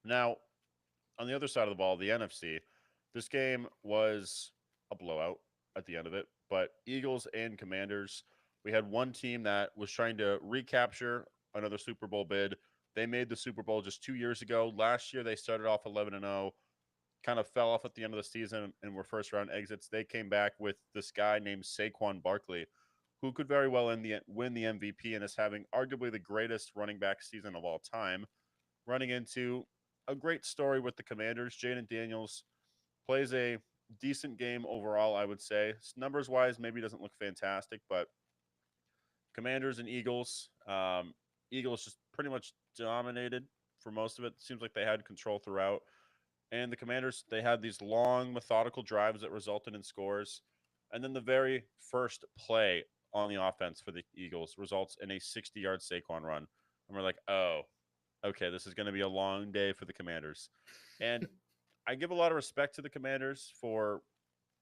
Now, on the other side of the ball, the NFC, this game was a blowout at the end of it, but Eagles and Commanders, we had one team that was trying to recapture another Super Bowl bid. They made the Super Bowl just 2 years ago. Last year, they started off 11-0, kind of fell off at the end of the season and were first round exits. They came back with this guy named Saquon Barkley, who could very well win the MVP and is having arguably the greatest running back season of all time. Running into a great story with the Commanders. Jaden Daniels plays a decent game overall, I would say. Numbers wise, maybe doesn't look fantastic, but Commanders and Eagles, Eagles just pretty much dominated for most of it. Seems like they had control throughout. And the Commanders, they had these long, methodical drives that resulted in scores. And then the very first play on the offense for the Eagles results in a 60-yard Saquon run. And we're like, oh, okay, this is going to be a long day for the Commanders. And I give a lot of respect to the Commanders for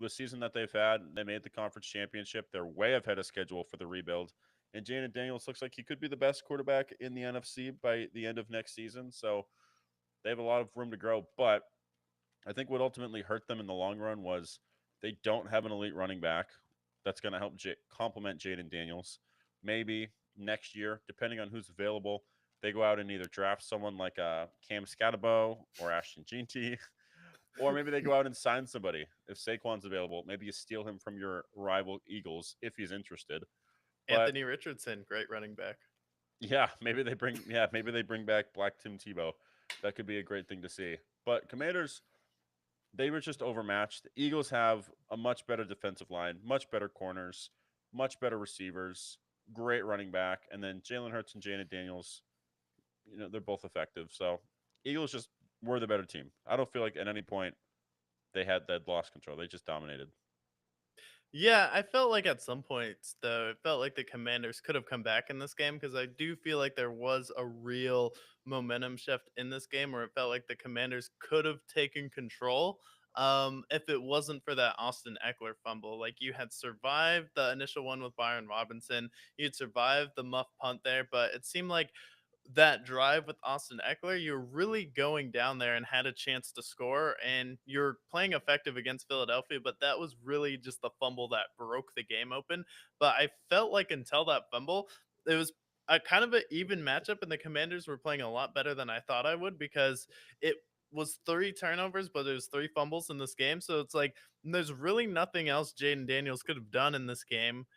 the season that they've had. They made the conference championship. They're way ahead of schedule for the rebuild. And Jaden Daniels looks like he could be the best quarterback in the NFC by the end of next season. So they have a lot of room to grow. But I think what ultimately hurt them in the long run was they don't have an elite running back that's going to help complement Jaden Daniels. Maybe next year, depending on who's available, they go out and either draft someone like Cam Scatabo or Ashton Jeanty, or maybe they go out and sign somebody if Saquon's available. Maybe you steal him from your rival Eagles if he's interested. But Anthony Richardson, great running back. yeah, maybe they bring back Black Tim Tebow. That could be a great thing to see. But Commanders, they were just overmatched. The Eagles have a much better defensive line, much better corners, much better receivers, great running back, and then Jalen Hurts and Janet Daniels. They're both effective. So Eagles just were the better team. I don't feel like at any point they'd lost control. They just dominated. Yeah, I felt like at some points though, it felt like the Commanders could have come back in this game because I do feel like there was a real momentum shift in this game where it felt like the Commanders could have taken control if it wasn't for that Austin Eckler fumble. Like you had survived the initial one with Byron Robinson, you'd survived the muff punt there, but it seemed like that drive with Austin Eckler, you're really going down there and had a chance to score, and you're playing effective against Philadelphia. But that was really just the fumble that broke the game open. But I felt like until that fumble, it was a kind of an even matchup, and the Commanders were playing a lot better than I thought I would because it was three turnovers, but it was three fumbles in this game. So it's like there's really nothing else Jaden Daniels could have done in this game.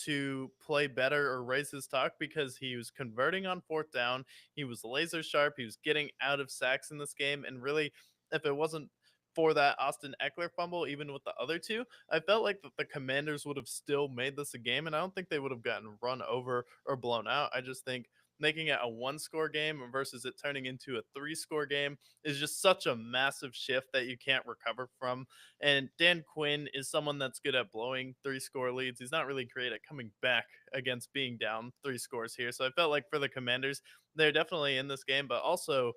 To play better or raise his stock because he was converting on fourth down. He was laser sharp. He was getting out of sacks in this game. And really, if it wasn't for that Austin Eckler fumble, even with the other two, I felt like the Commanders would have still made this a game. And I don't think they would have gotten run over or blown out. I just think making it a one-score game versus it turning into a three-score game is just such a massive shift that you can't recover from. And Dan Quinn is someone that's good at blowing three-score leads. He's not really great at coming back against being down three scores here. So I felt like for the Commanders, they're definitely in this game, but also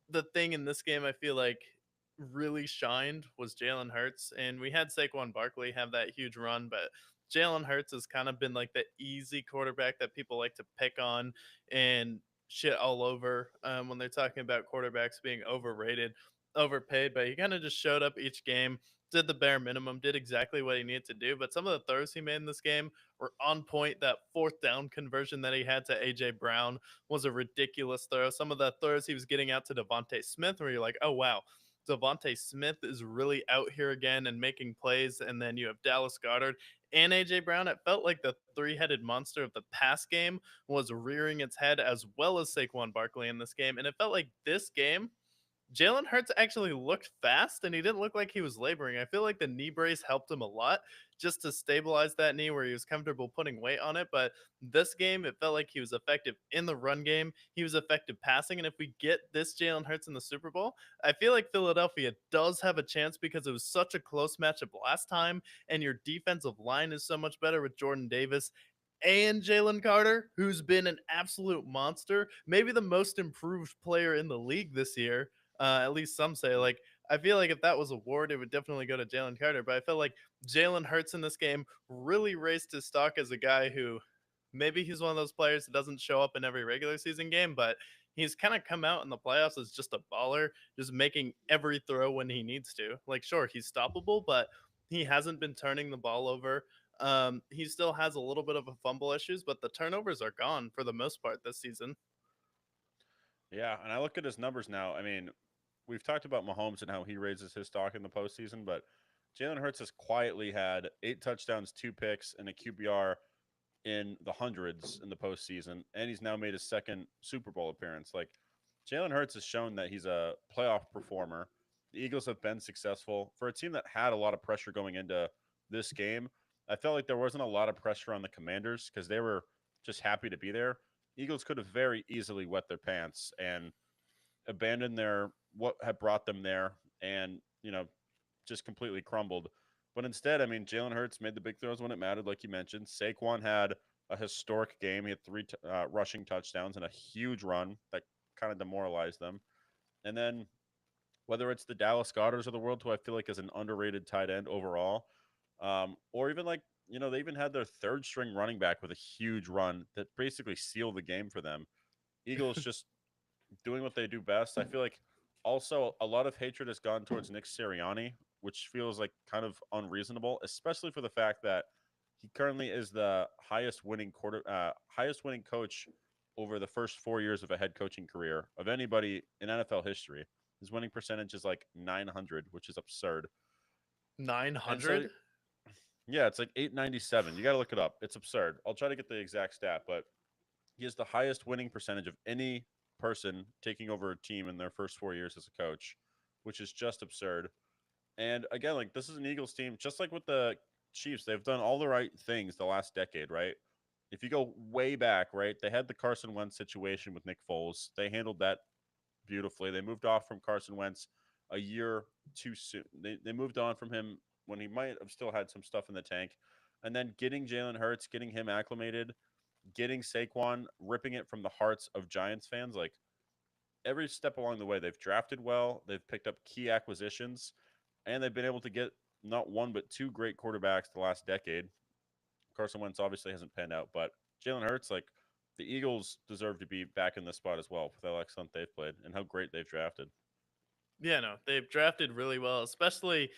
the thing in this game I feel like really shined was Jalen Hurts, and we had Saquon Barkley have that huge run, but Jalen Hurts has kind of been like the easy quarterback that people like to pick on and shit all over when they're talking about quarterbacks being overrated, overpaid. But he kind of just showed up each game, did the bare minimum, did exactly what he needed to do. But some of the throws he made in this game were on point. That fourth down conversion that he had to AJ Brown was a ridiculous throw. Some of the throws he was getting out to Devontae Smith, where you're like, oh wow, Devontae Smith is really out here again and making plays. And then you have Dallas Goddard and AJ Brown. It felt like the three-headed monster of the pass game was rearing its head, as well as Saquon Barkley in this game. And it felt like this game Jalen Hurts actually looked fast and he didn't look like he was laboring. I feel like the knee brace helped him a lot just to stabilize that knee where he was comfortable putting weight on it. But this game, it felt like he was effective in the run game. He was effective passing. And if we get this Jalen Hurts in the Super Bowl, I feel like Philadelphia does have a chance because it was such a close matchup last time. And your defensive line is so much better with Jordan Davis and Jalen Carter, who's been an absolute monster, maybe the most improved player in the league this year. At least some say. Like, I feel like if that was a award, it would definitely go to Jalen Carter. But I felt like Jalen Hurts in this game really raised his stock as a guy who maybe he's one of those players that doesn't show up in every regular season game, but he's kind of come out in the playoffs as just a baller, just making every throw when he needs to. Like, sure, he's stoppable, but he hasn't been turning the ball over. He still has a little bit of a fumble issues, but the turnovers are gone for the most part this season. Yeah, and I look at his numbers now. I mean, we've talked about Mahomes and how he raises his stock in the postseason, but Jalen Hurts has quietly had 8 touchdowns, 2 picks, and a QBR in the hundreds in the postseason, and he's now made his second Super Bowl appearance. Like, Jalen Hurts has shown that he's a playoff performer. The Eagles have been successful for a team that had a lot of pressure going into this game. I felt like there wasn't a lot of pressure on the Commanders because they were just happy to be there. Eagles could have very easily wet their pants and abandoned their what had brought them there, and just completely crumbled. But instead, I mean, Jalen Hurts made the big throws when it mattered, like you mentioned. Saquon had a historic game. He had three rushing touchdowns and a huge run that kind of demoralized them. And then whether it's the Dallas Goddard's of the world, who I feel like is an underrated tight end overall, or even like, they even had their third string running back with a huge run that basically sealed the game for them. Eagles just doing what they do best. I feel like also a lot of hatred has gone towards Nick Sirianni, which feels like kind of unreasonable, especially for the fact that he currently is the highest winning coach over the first 4 years of a head coaching career of anybody in NFL history. His winning percentage is like 900, which is absurd. And so 900? yeah, it's like 897. You got to look it up. It's absurd. I'll try to get the exact stat, but he has the highest winning percentage of any person taking over a team in their first 4 years as a coach, which is just absurd. And again, like, this is an Eagles team, just like with the Chiefs, they've done all the right things the last decade, right? If you go way back, right, they had the Carson Wentz situation with Nick Foles. They handled that beautifully. They moved off from Carson Wentz a year too soon. They moved on from him when he might have still had some stuff in the tank. And then getting Jalen Hurts, getting him acclimated, getting Saquon, ripping it from the hearts of Giants fans. Like, every step along the way, they've drafted well, they've picked up key acquisitions, and they've been able to get not one but two great quarterbacks the last decade. Carson Wentz obviously hasn't panned out, but Jalen Hurts, like, the Eagles deserve to be back in this spot as well with how excellent they've played and how great they've drafted. Yeah, no, they've drafted really well, especially,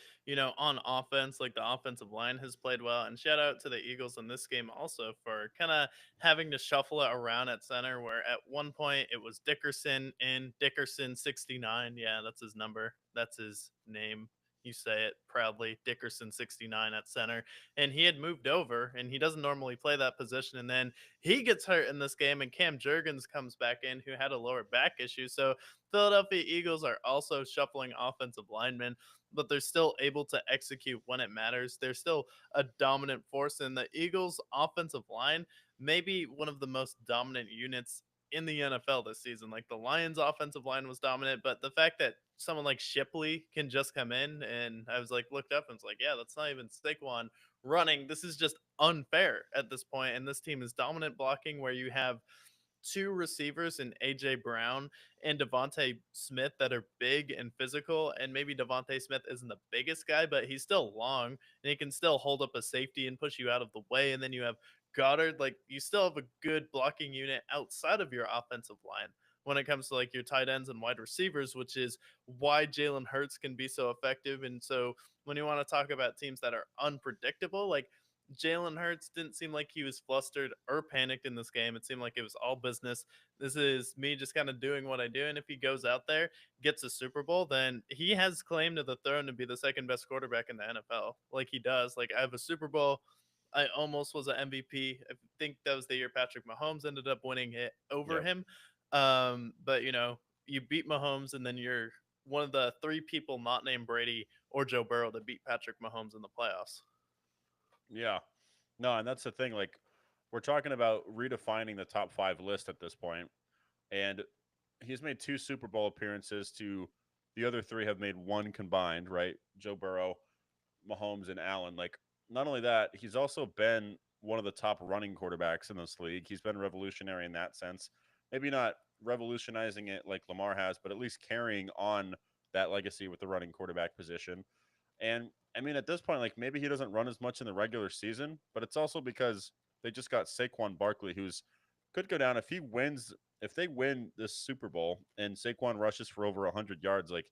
on offense. Like the offensive line has played well. And shout out to the Eagles in this game also for kind of having to shuffle it around at center, where at one point it was Dickerson in Dickerson 69. Yeah, that's his number. That's his name. You say it proudly, Dickerson 69 at center. And he had moved over and he doesn't normally play that position. And then he gets hurt in this game and Cam Jurgens comes back in who had a lower back issue. So Philadelphia Eagles are also shuffling offensive linemen. but they're still able to execute when it matters. They're still a dominant force, and the Eagles' offensive line may be one of the most dominant units in the NFL this season. Like the Lions' offensive line was dominant, but the fact that someone like Shipley can just come in, and I was like looked up and was like, yeah, that's not even Saquon running. This is just unfair at this point, and this team is dominant blocking where you have two receivers in AJ Brown and Devontae Smith that are big and physical. And maybe Devontae Smith isn't the biggest guy, but he's still long and he can still hold up a safety and push you out of the way. And then you have Goddard, like you still have a good blocking unit outside of your offensive line when it comes to like your tight ends and wide receivers, which is why Jalen Hurts can be so effective. And so when you want to talk about teams that are unpredictable, like Jalen Hurts didn't seem like he was flustered or panicked in this game. It seemed like it was all business. This is me just kind of doing what I do. And if he goes out there, gets a Super Bowl, then he has claim to the throne to be the second best quarterback in the NFL. Like he does. Like I have a Super Bowl. I almost was an MVP. I think that was the year Patrick Mahomes ended up winning it over Yep. him. But you know, you beat Mahomes, and then you're one of the three people not named Brady or Joe Burrow to beat Patrick Mahomes in the playoffs. Yeah. No, and that's the thing. Like, we're talking about redefining the top five list at this point, and he's made two Super Bowl appearances. To the other three have made one combined, right? Joe Burrow, Mahomes, and Allen. Like, not only that, he's also been one of the top running quarterbacks in this league. He's been revolutionary in that sense. Maybe not revolutionizing it like Lamar has, but at least carrying on that legacy with the running quarterback position. And I mean, at this point, like maybe he doesn't run as much in the regular season, but it's also because they just got Saquon Barkley, who's could go down if he wins. If they win this Super Bowl and Saquon rushes for over 100 yards, like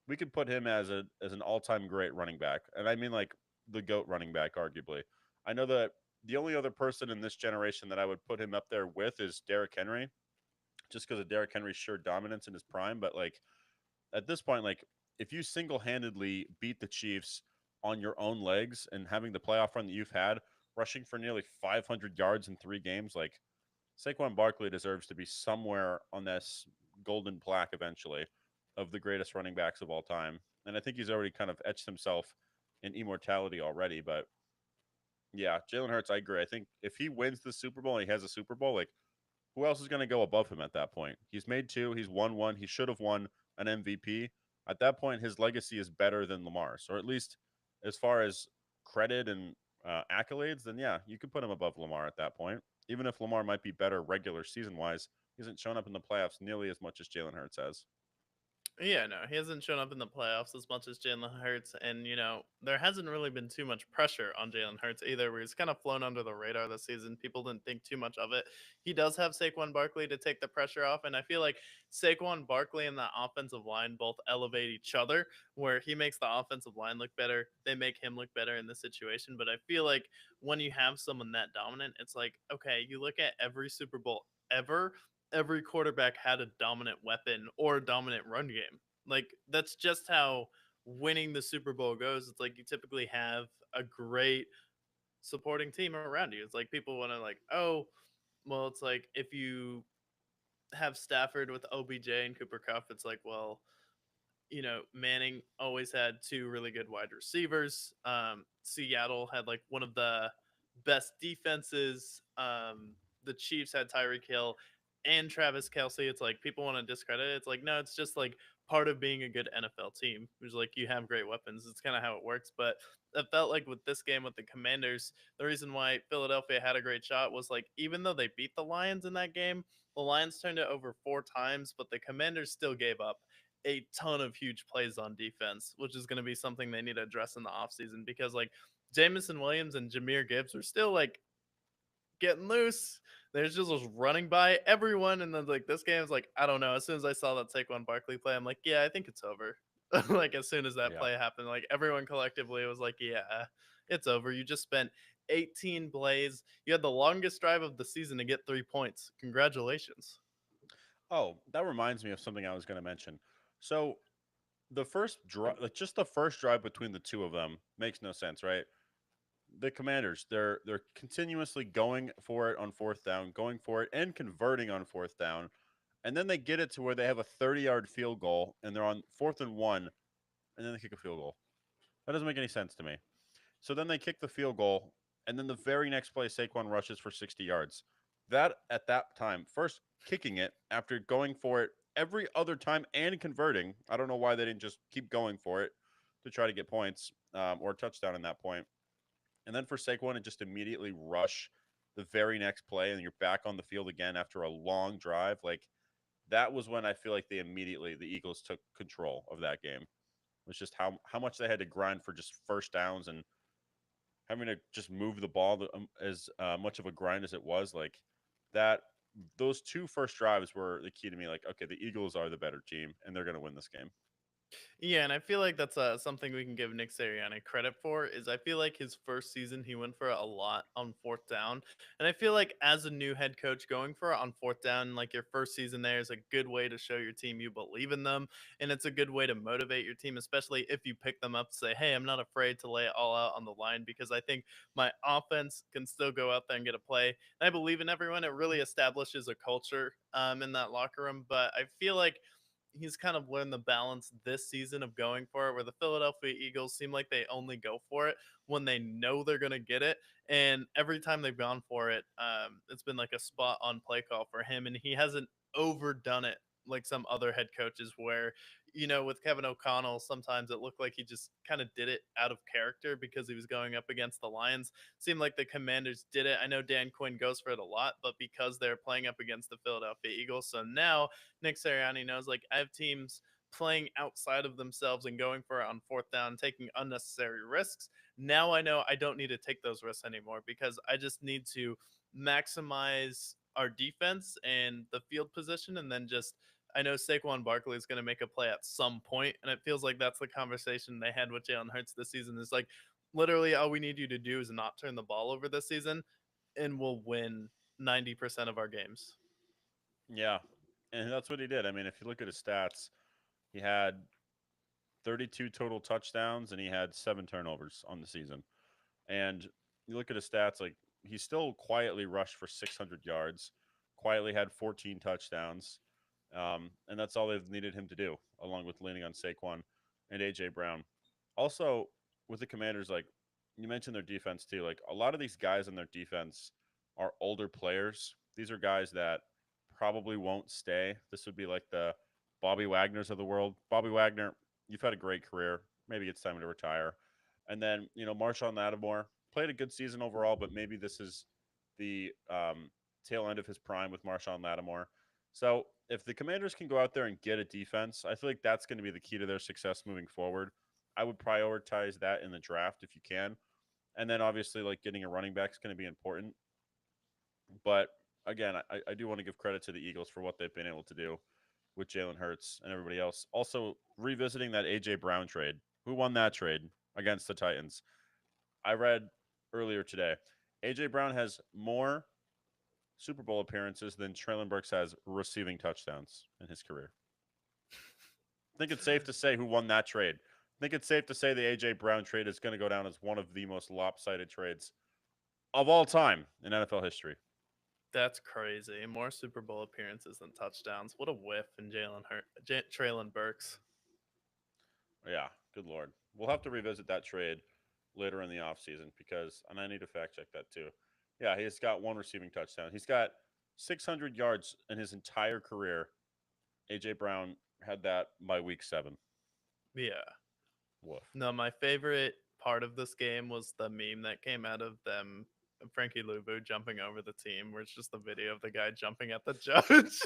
we could put him as an all time great running back, and I mean like the goat running back, arguably. I know that the only other person in this generation that I would put him up there with is Derrick Henry, just because of Derrick Henry's sheer dominance in his prime. But like at this point, like if you single handedly beat the Chiefs on your own legs and having the playoff run that you've had, rushing for nearly 500 yards in 3 games, like Saquon Barkley deserves to be somewhere on this golden plaque eventually of the greatest running backs of all time. And I think he's already kind of etched himself in immortality already. But yeah, Jalen Hurts, I agree. I think if he wins the Super Bowl and he has a Super Bowl, like who else is going to go above him at that point? He's made two. He's won one. He should have won an MVP. At that point, his legacy is better than Lamar's, or at least as far as credit and accolades. Then yeah, you could put him above Lamar at that point. Even if Lamar might be better regular season wise, he hasn't shown up in the playoffs nearly as much as Jalen Hurts has. Yeah, no, he hasn't shown up in the playoffs as much as Jalen Hurts, and you know there hasn't really been too much pressure on Jalen Hurts either. Where he's kind of flown under the radar this season. People didn't think too much of it. He does have Saquon Barkley to take the pressure off, and I feel like Saquon Barkley and the offensive line both elevate each other. Where he makes the offensive line look better, they make him look better in this situation. But I feel like when you have someone that dominant, it's like okay, you look at every Super Bowl ever, every quarterback had a dominant weapon or a dominant run game. Like that's just how winning the Super Bowl goes. It's like you typically have a great supporting team around you. It's like people want to like, oh, well, it's like if you have Stafford with OBJ and Cooper Cup, it's like, well, you know, Manning always had two really good wide receivers. Seattle had like one of the best defenses. The Chiefs had Tyreek Hill and Travis Kelsey. It's like people want to discredit it. It's like, no, it's just like part of being a good NFL team. It's like you have great weapons. It's kind of how it works. But it felt like with this game with the Commanders, the reason why Philadelphia had a great shot was like even though they beat the Lions in that game, the Lions turned it over 4 times, but the Commanders still gave up a ton of huge plays on defense, which is going to be something they need to address in the offseason because like Jamison Williams and Jameer Gibbs are still like getting loose. They're just running by everyone. And then like this game is like, I don't know. As soon as I saw that Saquon Barkley play, I'm like, yeah, I think it's over. Like as soon as that Yeah. play happened, like everyone collectively was like, yeah, it's over. You just spent 18 plays. You had the longest drive of the season to get 3 points. Congratulations. Oh, that reminds me of something I was going to mention. So the first drive, like just the first drive between the two of them makes no sense, right? The Commanders, they're continuously going for it on fourth down, going for it and converting on fourth down. And then they get it to where they have a 30-yard field goal and they're on 4th and 1 and then they kick a field goal. That doesn't make any sense to me. So then they kick the field goal, and then the very next play, Saquon rushes for 60 yards. That at that time, first kicking it after going for it every other time and converting. I don't know why they didn't just keep going for it to try to get points or a touchdown in that point. And then for Saquon to just immediately rush the very next play, and you're back on the field again after a long drive. Like that was when I feel like the Eagles took control of that game. It was just how much they had to grind for just first downs and having to just move the ball as much of a grind as it was. Like that, those two first drives were the key to me. Like, okay, the Eagles are the better team, and they're going to win this game. Yeah, and I feel like that's something we can give Nick Sirianni credit for. Is I feel like his first season he went for a lot on fourth down, and I feel like as a new head coach going for it on fourth down, like your first season there is a good way to show your team you believe in them, and it's a good way to motivate your team, especially if you pick them up. Say, hey, I'm not afraid to lay it all out on the line because I think my offense can still go out there and get a play. And I believe in everyone. It really establishes a culture in that locker room, but I feel like he's kind of learned the balance this season of going for it, where the Philadelphia Eagles seem like they only go for it when they know they're going to get it. And every time they've gone for it, it's been like a spot on play call for him. And he hasn't overdone it like some other head coaches where, with Kevin O'Connell, sometimes it looked like he just kind of did it out of character because he was going up against the Lions. Seemed like the Commanders did it. I know Dan Quinn goes for it a lot, but because they're playing up against the Philadelphia Eagles. So now Nick Sirianni knows, like, I have teams playing outside of themselves and going for it on fourth down, taking unnecessary risks. Now I know I don't need to take those risks anymore because I just need to maximize our defense and the field position, and then just I know Saquon Barkley is going to make a play at some point, and it feels like that's the conversation they had with Jalen Hurts this season. Is like literally all we need you to do is not turn the ball over this season, and we'll win 90% of our games. Yeah, and that's what he did. I mean, if you look at his stats, he had 32 total touchdowns and he had 7 turnovers on the season. And you look at his stats, like he still quietly rushed for 600 yards, quietly had 14 touchdowns, and that's all they've needed him to do, along with leaning on Saquon and AJ Brown. Also, with the Commanders, like you mentioned their defense too. Like a lot of these guys on their defense are older players. These are guys that probably won't stay. This would be like the Bobby Wagners of the world. Bobby Wagner, you've had a great career. Maybe it's time to retire. And then, Marshawn Lattimore played a good season overall, but maybe this is the tail end of his prime with Marshawn Lattimore. So if the Commanders can go out there and get a defense, I feel like that's going to be the key to their success moving forward. I would prioritize that in the draft if you can. And then obviously, like getting a running back is going to be important. But again, I do want to give credit to the Eagles for what they've been able to do with Jalen Hurts and everybody else. Also, revisiting that A.J. Brown trade. Who won that trade against the Titans? I read earlier today. A.J. Brown has more Super Bowl appearances than Traylon Burks has receiving touchdowns in his career. I think it's safe to say who won that trade. I think it's safe to say the A.J. Brown trade is going to go down as one of the most lopsided trades of all time in NFL history. That's crazy. More Super Bowl appearances than touchdowns. What a whiff in Traylon Burks. Yeah, good lord. We'll have to revisit that trade later in the offseason because, and I need to fact check that too. Yeah, he's got one receiving touchdown. He's got 600 yards in his entire career. A.J. Brown had that by week 7. Yeah. Woof. No, my favorite part of this game was the meme that came out of them, Frankie Luvu jumping over the team, where it's just the video of the guy jumping at the judge.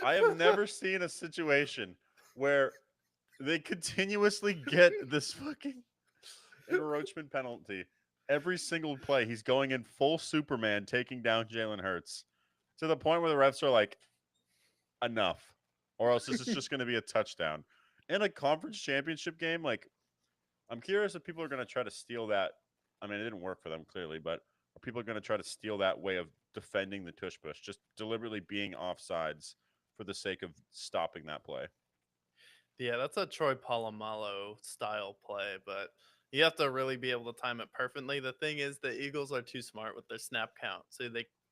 I have never seen a situation where they continuously get this fucking encroachment penalty every single play. He's going in full Superman, taking down Jalen Hurts to the point where the refs are like, enough, or else this is just going to be a touchdown. In a conference championship game, like, I'm curious if people are going to try to steal that. I mean, it didn't work for them clearly, but are people going to try to steal that way of defending the tush push, just deliberately being offsides for the sake of stopping that play? Yeah, that's a Troy Polamalu style play, but you have to really be able to time it perfectly. The thing is, the Eagles are too smart with their snap count, so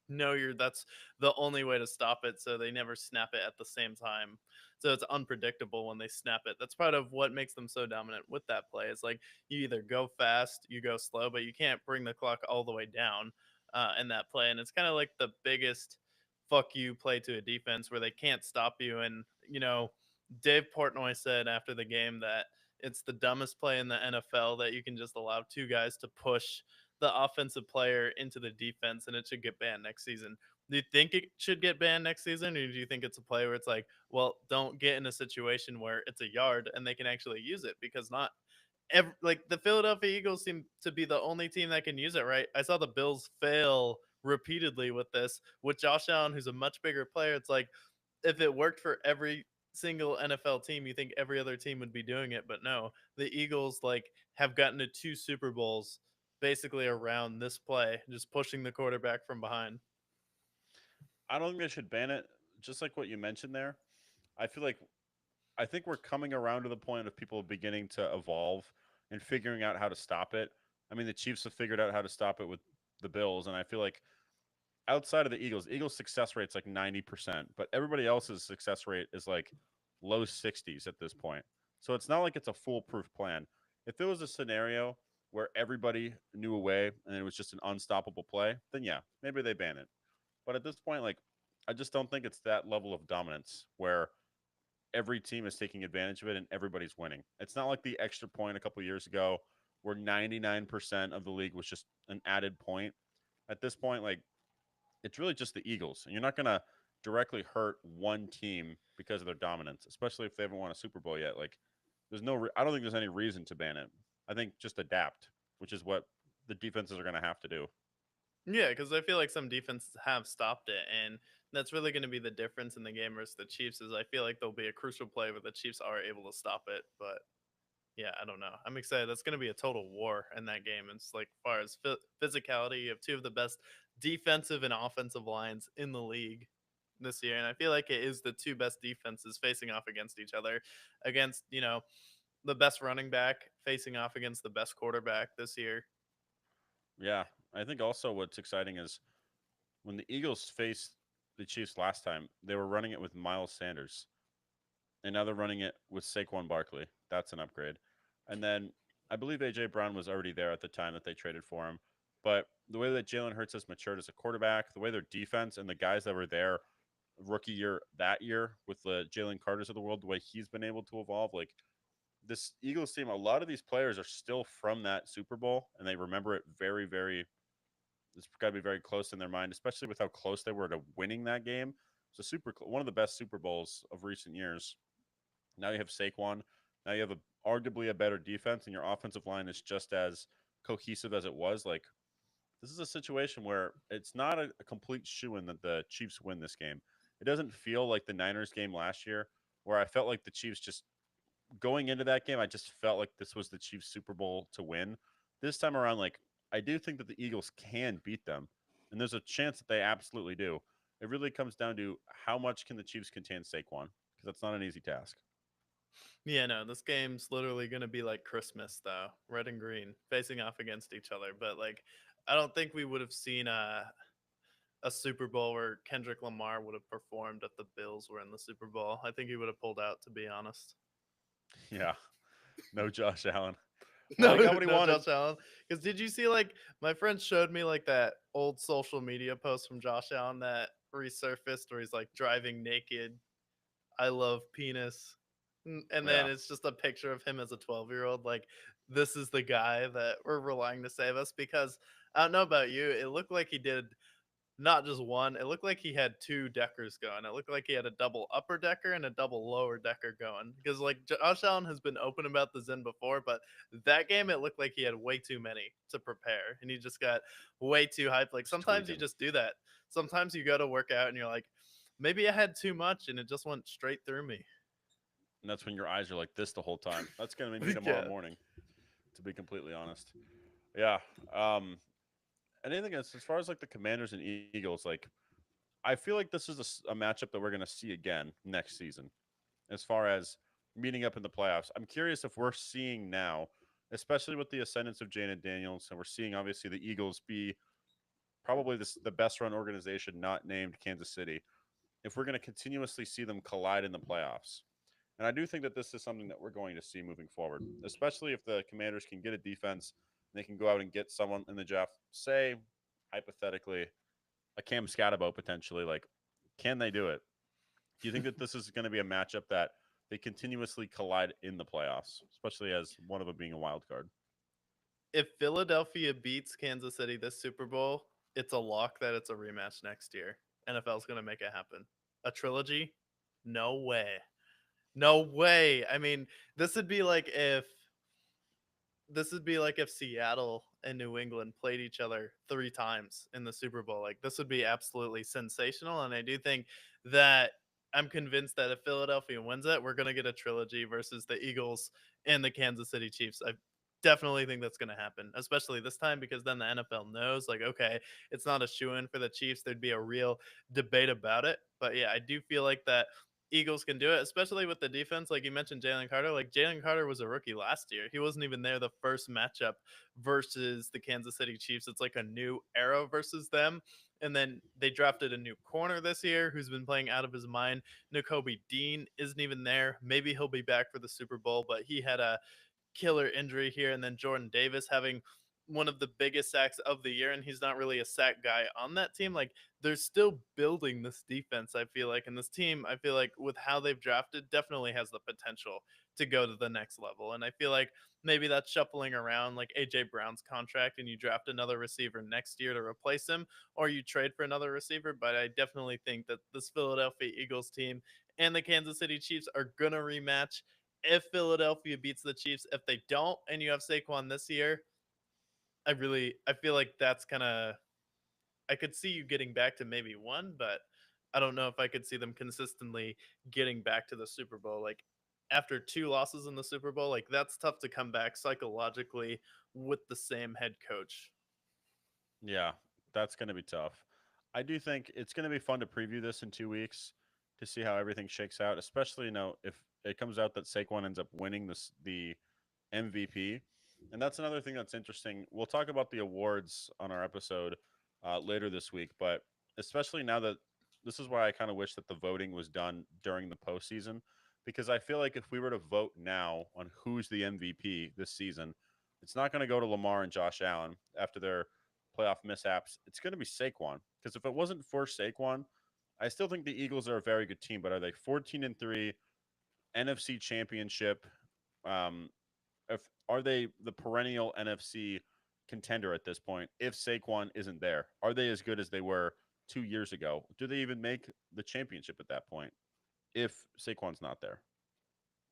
No, you're that's the only way to stop it, so they never snap it at the same time. So it's unpredictable when they snap it. That's part of what makes them so dominant with that play. It's like you either go fast, you go slow, but you can't bring the clock all the way down in that play. And it's kind of like the biggest fuck you play to a defense where they can't stop you. And Dave Portnoy said after the game that it's the dumbest play in the NFL that you can just allow two guys to push the offensive player into the defense and it should get banned next season. Do you think it should get banned next season, or do you think it's a play where it's like, well, don't get in a situation where it's a yard and they can actually use it? Because not like the Philadelphia Eagles seem to be the only team that can use it, right? I saw the Bills fail repeatedly with this with Josh Allen, who's a much bigger player. It's like if it worked for every single NFL team, you think every other team would be doing it, but no. The Eagles like have gotten to two Super Bowls basically around this play, just pushing the quarterback from behind. I don't think they should ban it. Just like what you mentioned there, I feel like I think we're coming around to the point of people beginning to evolve and figuring out how to stop it. I mean, the Chiefs have figured out how to stop it with the Bills, and I feel like outside of the Eagles success rate's like 90%, but everybody else's success rate is like low 60s at this point. So it's not like it's a foolproof plan. If it was a scenario where everybody knew a way and it was just an unstoppable play, then yeah, maybe they ban it. But at this point, like, I just don't think it's that level of dominance where every team is taking advantage of it and everybody's winning. It's not like the extra point a couple years ago where 99% of the league was just an added point. At this point, like, it's really just the Eagles. And you're not going to directly hurt one team because of their dominance, especially if they haven't won a Super Bowl yet. Like, I don't think there's any reason to ban it. I think just adapt, which is what the defenses are going to have to do. Yeah, because I feel like some defenses have stopped it, and that's really going to be the difference in the game versus the Chiefs. Is I feel like there'll be a crucial play where the Chiefs are able to stop it, but yeah, I don't know. I'm excited. That's going to be a total war in that game. It's like, as far as physicality, you have two of the best defensive and offensive lines in the league this year, and I feel like it is the two best defenses facing off against each other, against the best running back facing off against the best quarterback this year. Yeah. I think also what's exciting is when the Eagles faced the Chiefs last time, they were running it with Miles Sanders. And now they're running it with Saquon Barkley. That's an upgrade. And then I believe AJ Brown was already there at the time that they traded for him. But the way that Jalen Hurts has matured as a quarterback, the way their defense and the guys that were there rookie year that year with the Jalen Carters of the world, the way he's been able to evolve, like this Eagles team, a lot of these players are still from that Super Bowl and they remember it very, very. It's got to be very close in their mind, especially with how close they were to winning that game. It's a one of the best Super Bowls of recent years. Now you have Saquon. Now you have arguably a better defense, and your offensive line is just as cohesive as it was. Like, this is a situation where it's not a complete shoe in that the Chiefs win this game. It doesn't feel like the Niners game last year, where I felt like the Chiefs just going into that game, I just felt like this was the Chiefs' Super Bowl to win. This time around, like, I do think that the Eagles can beat them, and there's a chance that they absolutely do. It really comes down to how much can the Chiefs contain Saquon, because that's not an easy task. Yeah, no, this game's literally gonna be like Christmas though, red and green facing off against each other. But like, I don't think we would have seen a Super Bowl where Kendrick Lamar would have performed if the Bills were in the Super Bowl. I think he would have pulled out, to be honest. Yeah, no Josh Allen. Well, No, he got what he no wanted. Josh Allen. Because did you see like my friend showed me like that old social media post from Josh Allen that resurfaced where he's like driving naked. I love penis. And then Yeah, it's just a picture of him as a 12-year-old. Like, this is the guy that we're relying to save us because I don't know about you. It looked like he did not just one, it looked like he had two deckers going. It looked like he had a double upper decker and a double lower decker going. Because like Josh Allen has been open about the Zen before, but that game it looked like he had way too many to prepare. And he just got way too hyped. Like just sometimes you tweaking. just do that. Sometimes you go to work out and you're like, maybe I had too much and it just went straight through me. And that's when your eyes are like this the whole time. That's going to be me tomorrow Yeah. morning, to be completely honest. Yeah. Anything as far as like the Commanders and Eagles, like I feel like this is a matchup that we're going to see again next season. As far as meeting up in the playoffs, I'm curious if we're seeing now, especially with the ascendance of Jaden Daniels, and we're seeing obviously the Eagles be probably the best run organization not named Kansas City, if we're going to continuously see them collide in the playoffs. And I do think that this is something that we're going to see moving forward, especially if the Commanders can get a defense and they can go out and get someone in the draft, say, hypothetically, a Cam Scatabo potentially. Like, can they do it? Do you think that this is going to be a matchup that they continuously collide in the playoffs, especially as one of them being a wild card? If Philadelphia beats Kansas City this Super Bowl, it's a lock that it's a rematch next year. NFL's going to make it happen. A trilogy? No way. No way. I mean, this would be like if Seattle and New England played each other 3 times in the Super Bowl. Like this would be absolutely sensational, and I do think that I'm convinced that if Philadelphia wins it, we're going to get a trilogy versus the Eagles and the Kansas City Chiefs. I definitely think that's going to happen, especially this time because then the NFL knows like okay, it's not a shoe-in for the Chiefs. There'd be a real debate about it. But yeah, I do feel like that Eagles can do it, especially with the defense. Like you mentioned, Jalen Carter. Like Jalen Carter was a rookie last year. He wasn't even there the first matchup versus the Kansas City Chiefs. It's like a new era versus them. And then they drafted a new corner this year who's been playing out of his mind. N'Kobe Dean isn't even there. Maybe he'll be back for the Super Bowl, but he had a killer injury here. And then Jordan Davis having one of the biggest sacks of the year, and he's not really a sack guy on that team. Like they're still building this defense, I feel like, and this team, I feel like, with how they've drafted, definitely has the potential to go to the next level. And I feel like maybe that's shuffling around like AJ Brown's contract, and you draft another receiver next year to replace him, or you trade for another receiver. But I definitely think that this Philadelphia Eagles team and the Kansas City Chiefs are gonna rematch if Philadelphia beats the Chiefs. If they don't, and you have Saquon this year, I feel like that's kind of I could see you getting back to maybe one, but I don't know if I could see them consistently getting back to the Super Bowl. Like after 2 losses in the Super Bowl, like that's tough to come back psychologically with the same head coach. Yeah, that's going to be tough. I do think it's going to be fun to preview this in 2 weeks to see how everything shakes out, especially if it comes out that Saquon ends up winning the MVP. And that's another thing that's interesting. We'll talk about the awards on our episode later this week, but especially now that this is why I kind of wish that the voting was done during the postseason, because I feel like if we were to vote now on who's the MVP this season, it's not going to go to Lamar and Josh Allen after their playoff mishaps. It's going to be Saquon, because if it wasn't for Saquon, I still think the Eagles are a very good team. But are they 14-3 NFC Championship? Um, if are they the perennial NFC contender at this point? If Saquon isn't there, are they as good as they were 2 years ago? Do they even make the championship at that point if Saquon's not there?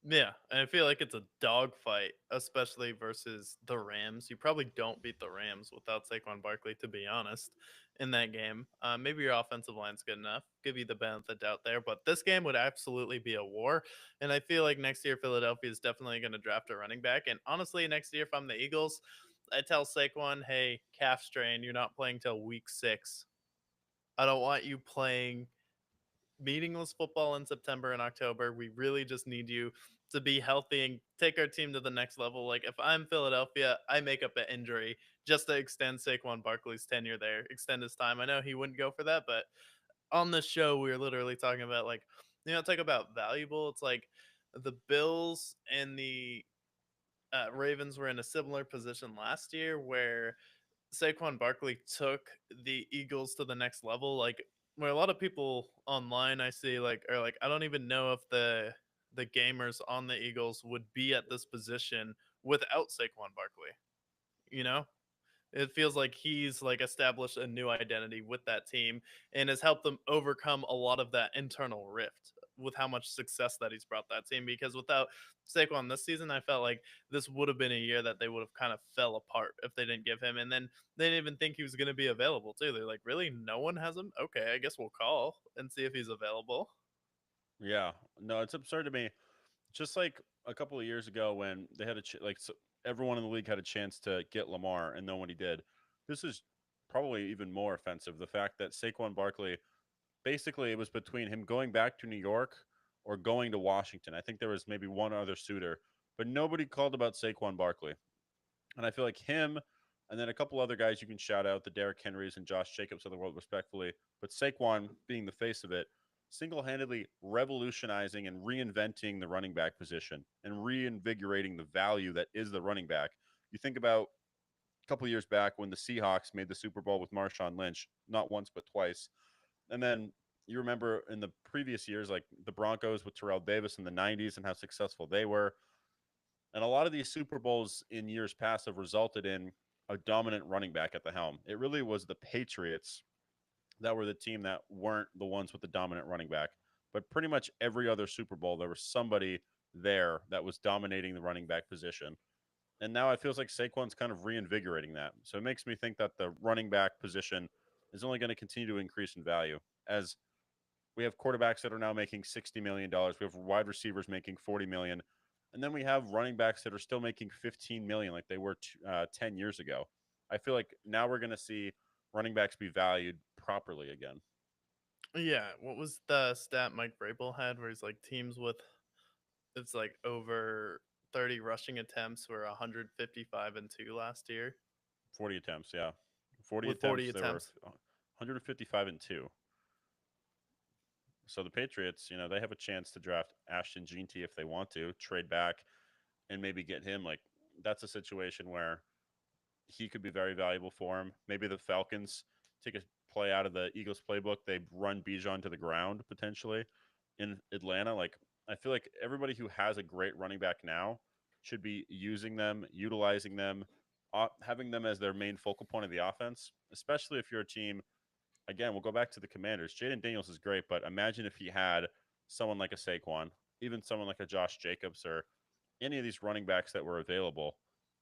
Yeah, and I feel like it's a dogfight, especially versus the Rams. You probably don't beat the Rams without Saquon Barkley, to be honest, in that game. Maybe your offensive line's good enough, give you the benefit of the doubt there, but this game would absolutely be a war. And I feel like next year Philadelphia is definitely going to draft a running back. And honestly, next year if I'm the Eagles, I tell Saquon, hey, calf strain, you're not playing till week 6. I don't want you playing meaningless football in September and October. We really just need you to be healthy and take our team to the next level. Like if I'm Philadelphia, I make up an injury just to extend Saquon Barkley's tenure there, extend his time. I know he wouldn't go for that, but on this show we were literally talking about like talk about valuable. It's like the Bills and the Ravens were in a similar position last year where Saquon Barkley took the Eagles to the next level. Like where a lot of people online I see like are like, I don't even know if the gamers on the Eagles would be at this position without Saquon Barkley. You know? It feels like he's like established a new identity with that team and has helped them overcome a lot of that internal rift with how much success that he's brought that team. Because without Saquon this season, I felt like this would have been a year that they would have kind of fell apart if they didn't give him. And then they didn't even think he was going to be available too. They're like, really, no one has him? Okay, I guess we'll call and see if he's available. Yeah, no, it's absurd to me. Just like a couple of years ago when they had everyone in the league had a chance to get Lamar and nobody did. This is probably even more offensive. The fact that Saquon Barkley, basically it was between him going back to New York or going to Washington. I think there was maybe one other suitor, but nobody called about Saquon Barkley. And I feel like him And then a couple other guys you can shout out, the Derrick Henrys and Josh Jacobs of the world, respectfully. But Saquon, being the face of it, single handedly revolutionizing and reinventing the running back position and reinvigorating the value that is the running back. You think about a couple years back when the Seahawks made the Super Bowl with Marshawn Lynch, not once, but twice. And then you remember in the previous years, like the Broncos with Terrell Davis in the 90s and how successful they were. And a lot of these Super Bowls in years past have resulted in a dominant running back at the helm. It really was the Patriots that were the team that weren't the ones with the dominant running back. But pretty much every other Super Bowl, there was somebody there that was dominating the running back position. And now it feels like Saquon's kind of reinvigorating that. So it makes me think that the running back position is only going to continue to increase in value as we have quarterbacks that are now making $60 million. We have wide receivers making $40 million, and then we have running backs that are still making $15 million, like they were 10 years ago. I feel like now we're going to see running backs be valued properly again. Yeah, what was the stat Mike Vrabel had where he's like teams with it's like over 30 rushing attempts were 155 and 2 last year 40 attempts, yeah, 40 with 40 attempts. They were attempts. 155-2. So the Patriots, they have a chance to draft Ashton Jeanty if they want to trade back and maybe get him. Like that's a situation where he could be very valuable for him. Maybe the Falcons take a play out of the Eagles playbook. They run Bijan to the ground potentially in Atlanta. Like I feel like everybody who has a great running back now should be using them, utilizing them, having them as their main focal point of the offense, especially if you're a team. Again, we'll go back to the Commanders. Jaden Daniels is great, but imagine if he had someone like a Saquon, even someone like a Josh Jacobs, or any of these running backs that were available.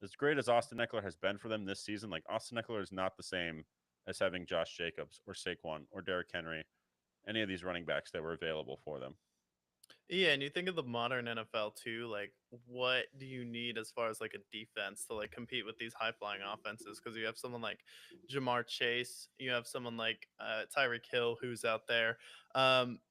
As great as Austin Eckler has been for them this season, like Austin Eckler is not the same as having Josh Jacobs or Saquon or Derrick Henry, any of these running backs that were available for them. Yeah, and you think of the modern NFL too, like what do you need as far as like a defense to like compete with these high flying offenses? Because you have someone like Jamar Chase, you have someone like Tyreek Hill who's out there,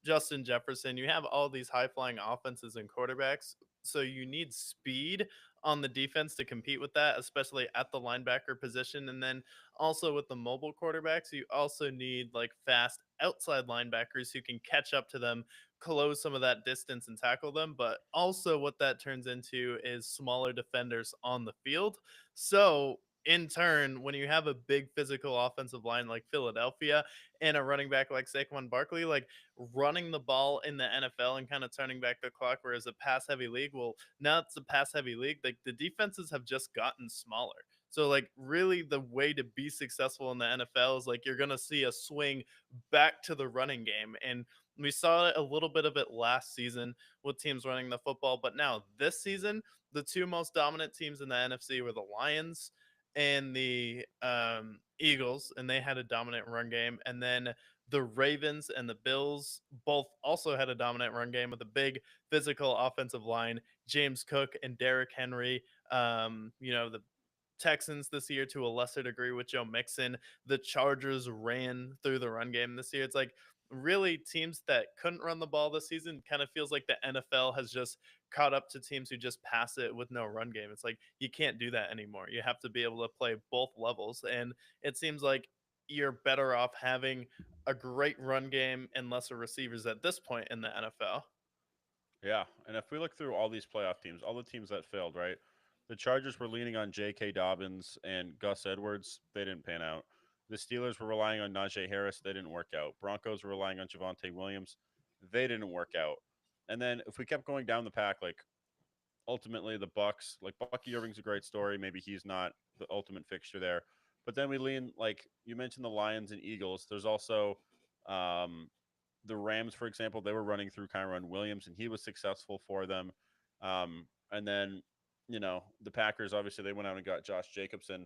Justin Jefferson. You have all these high flying offenses and quarterbacks, so you need speed on the defense to compete with that, especially at the linebacker position, and then also with the mobile quarterbacks, you also need like fast outside linebackers who can catch up to them, close some of that distance and tackle them. But also, what that turns into is smaller defenders on the field. So, in turn, when you have a big physical offensive line like Philadelphia and a running back like Saquon Barkley, like running the ball in the NFL and kind of turning back the clock, whereas a pass heavy league, well, now it's a pass heavy league, like the defenses have just gotten smaller. So, like, really, the way to be successful in the NFL is like you're going to see a swing back to the running game. And we saw a little bit of it last season with teams running the football, but now this season, the two most dominant teams in the NFC were the Lions and the Eagles, and they had a dominant run game. And then the Ravens and the Bills both also had a dominant run game with a big physical offensive line, James Cook and Derrick Henry. The Texans this year to a lesser degree with Joe Mixon. The Chargers ran through the run game this year. It's like really teams that couldn't run the ball this season kind of feels like the NFL has just caught up to teams who just pass it with no run game. It's like you can't do that anymore. You have to be able to play both levels. And it seems like you're better off having a great run game and lesser receivers at this point in the NFL. Yeah, and if we look through all these playoff teams, all the teams that failed, right? The Chargers were leaning on J.K. Dobbins and Gus Edwards. They didn't pan out. The Steelers were relying on Najee Harris. They didn't work out. Broncos were relying on Javonte Williams. They didn't work out. And then if we kept going down the pack, like ultimately the Bucks, like Bucky Irving's a great story. Maybe he's not the ultimate fixture there. But then we lean, like you mentioned, the Lions and Eagles. There's also um, the Rams, for example. They were running through Kyron Williams, and he was successful for them. And then, the Packers, obviously, they went out and got Josh Jacobson.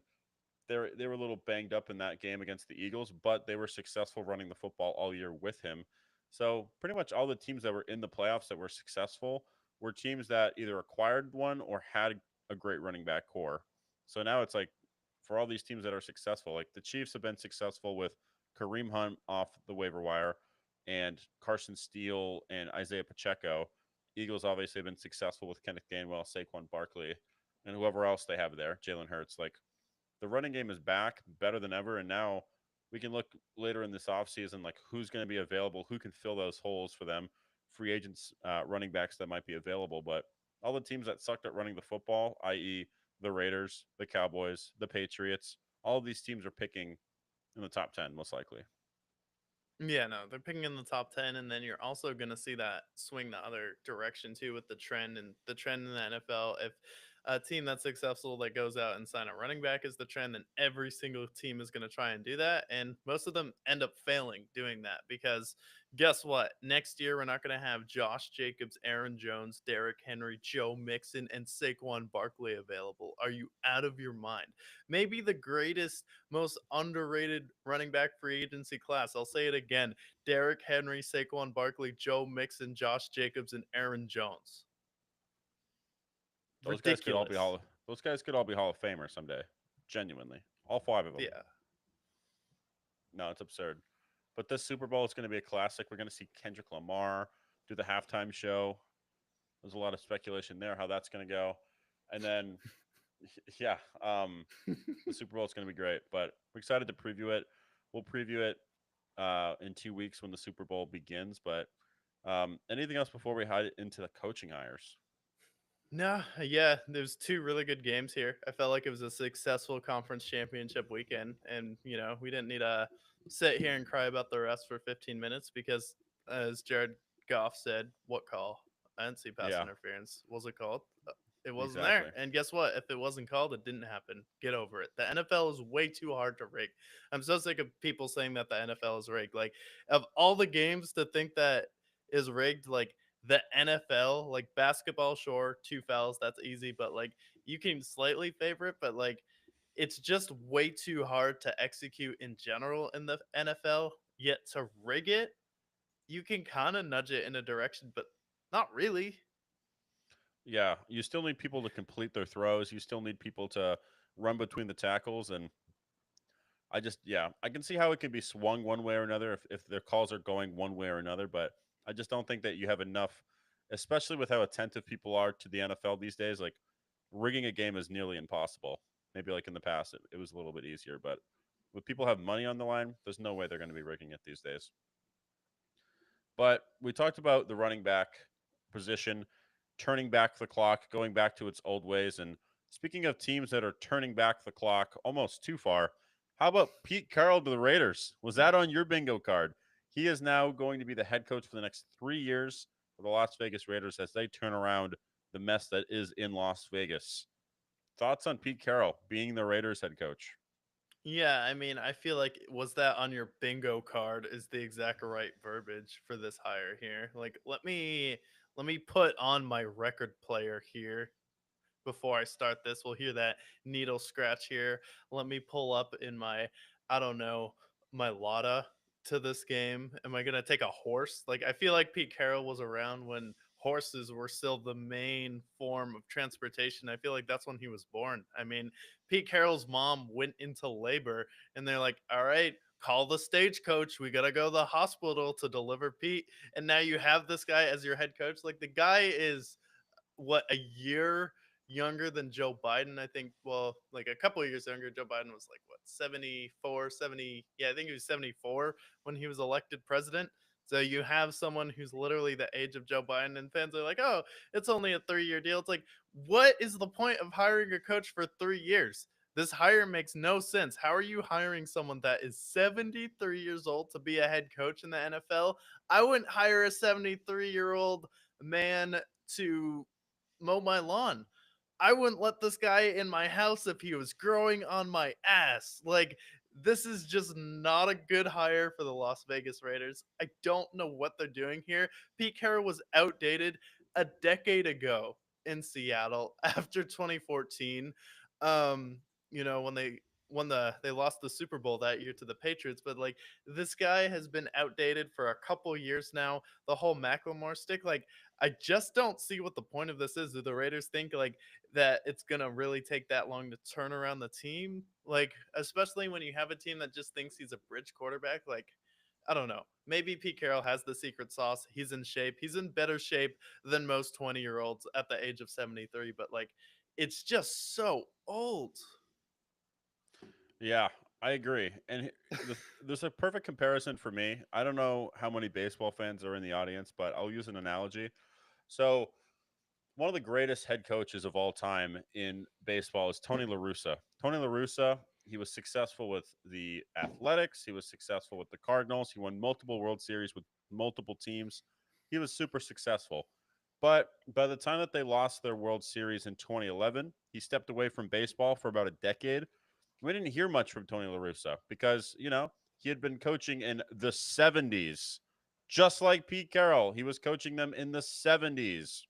They were a little banged up in that game against the Eagles, but they were successful running the football all year with him. So pretty much all the teams that were in the playoffs that were successful were teams that either acquired one or had a great running back core. So now it's like for all these teams that are successful, like the Chiefs have been successful with Kareem Hunt off the waiver wire and Carson Steele and Isaiah Pacheco. Eagles obviously have been successful with Kenneth Gainwell, Saquon Barkley, and whoever else they have there, Jalen Hurts. Like the running game is back better than ever, and now we can look later in this offseason like who's going to be available, who can fill those holes for them, free agents, running backs that might be available. But all the teams that sucked at running the football, i.e., the Raiders, the Cowboys, the Patriots, all of these teams are picking in the top 10 most likely. Yeah, no, they're picking in the top 10, and then you're also going to see that swing the other direction too with the trend and the trend in the NFL. If a team that's successful that goes out and sign a running back is the trend, then every single team is going to try and do that. And most of them end up failing doing that because guess what? Next year, we're not going to have Josh Jacobs, Aaron Jones, Derrick Henry, Joe Mixon, and Saquon Barkley available. Are you out of your mind? Maybe the greatest most underrated running back free agency class. I'll say it again. Derrick Henry, Saquon Barkley, Joe Mixon, Josh Jacobs, and Aaron Jones. Those guys could all be Ridiculous. those guys could all be Hall of Famers someday. Genuinely. All five of them. Yeah. No, it's absurd. But this Super Bowl is going to be a classic. We're going to see Kendrick Lamar do the halftime show. There's a lot of speculation there how that's going to go. And then, yeah, the Super Bowl is going to be great. But we're excited to preview it. We'll preview it in 2 weeks when the Super Bowl begins. But anything else before we head into the coaching hires? No, yeah, there's two really good games here. I felt like it was a successful conference championship weekend, and we didn't need to sit here and cry about the rest for 15 minutes because, as Jared Goff said, "What call? I didn't see pass Yeah, interference. Was it called? It wasn't exactly. there." And guess what? If it wasn't called, it didn't happen. Get over it. The NFL is way too hard to rig. I'm so sick of people saying that the NFL is rigged. Like, of all the games to think that is rigged, like the NFL, like basketball, sure, two fouls, that's easy, but like you can slightly favor it, but like it's just way too hard to execute in general in the NFL. Yet to rig it, you can kind of nudge it in a direction, but not really. Yeah, you still need people to complete their throws. You still need people to run between the tackles. And yeah, I can see how it can be swung one way or another if their calls are going one way or another. But I just don't think that you have enough, especially with how attentive people are to the NFL these days. Like rigging a game is nearly impossible. Maybe like in the past, it was a little bit easier. But with people have money on the line, there's no way they're going to be rigging it these days. But we talked about the running back position, turning back the clock, going back to its old ways. And speaking of teams that are turning back the clock almost too far, how about Pete Carroll to the Raiders? Was that on your bingo card? He is now going to be the head coach for the next 3 years for the Las Vegas Raiders as they turn around the mess that is in Las Vegas. Thoughts on Pete Carroll being the Raiders head coach? Yeah, I mean, I feel like was that on your bingo card is the exact right verbiage for this hire here. Like let me put on my record player here before I start this. We'll hear that needle scratch here. Let me pull up in my, I don't know, my Lotta to this game. Am I going to take a horse? Like, I feel like Pete Carroll was around when horses were still the main form of transportation. I feel like that's when he was born. I mean, Pete Carroll's mom went into labor and they're like, all right, call the stagecoach. We got to go to the hospital to deliver Pete. And now you have this guy as your head coach. Like, the guy is what, a year younger than Joe Biden, I think. Well, like a couple of years younger. Joe Biden was like what, 74, 70. Yeah, I think he was 74 when he was elected president. So you have someone who's literally the age of Joe Biden, and fans are like, "Oh, it's only a 3-year deal." It's like, what is the point of hiring a coach for 3 years? This hire makes no sense. How are you hiring someone that is 73 years old to be a head coach in the NFL? I wouldn't hire a 73-year-old man to mow my lawn. I wouldn't let this guy in my house if he was growing on my ass. Like, this is just not a good hire for the Las Vegas Raiders. I don't know what they're doing here. Pete Carroll was outdated a decade ago in Seattle after 2014. When they lost the Super Bowl that year to the Patriots, but like this guy has been outdated for a couple years now. The whole Macklemore stick, like I just don't see what the point of this is. Do the Raiders think like that it's gonna really take that long to turn around the team? Like, especially when you have a team that just thinks he's a bridge quarterback. Like, I don't know. Maybe Pete Carroll has the secret sauce. He's in shape. He's in better shape than most 20-year-olds at the age of 73. But like, it's just so old. Yeah, I agree. And there's a perfect comparison for me. I don't know how many baseball fans are in the audience, but I'll use an analogy. So, one of the greatest head coaches of all time in baseball is Tony La Russa. Tony La Russa, he was successful with the Athletics, he was successful with the Cardinals, he won multiple World Series with multiple teams. He was super successful. But by the time that they lost their World Series in 2011, he stepped away from baseball for about a decade. We didn't hear much from Tony La Russa because, he had been coaching in the 70s, just like Pete Carroll. He was coaching them in the 70s.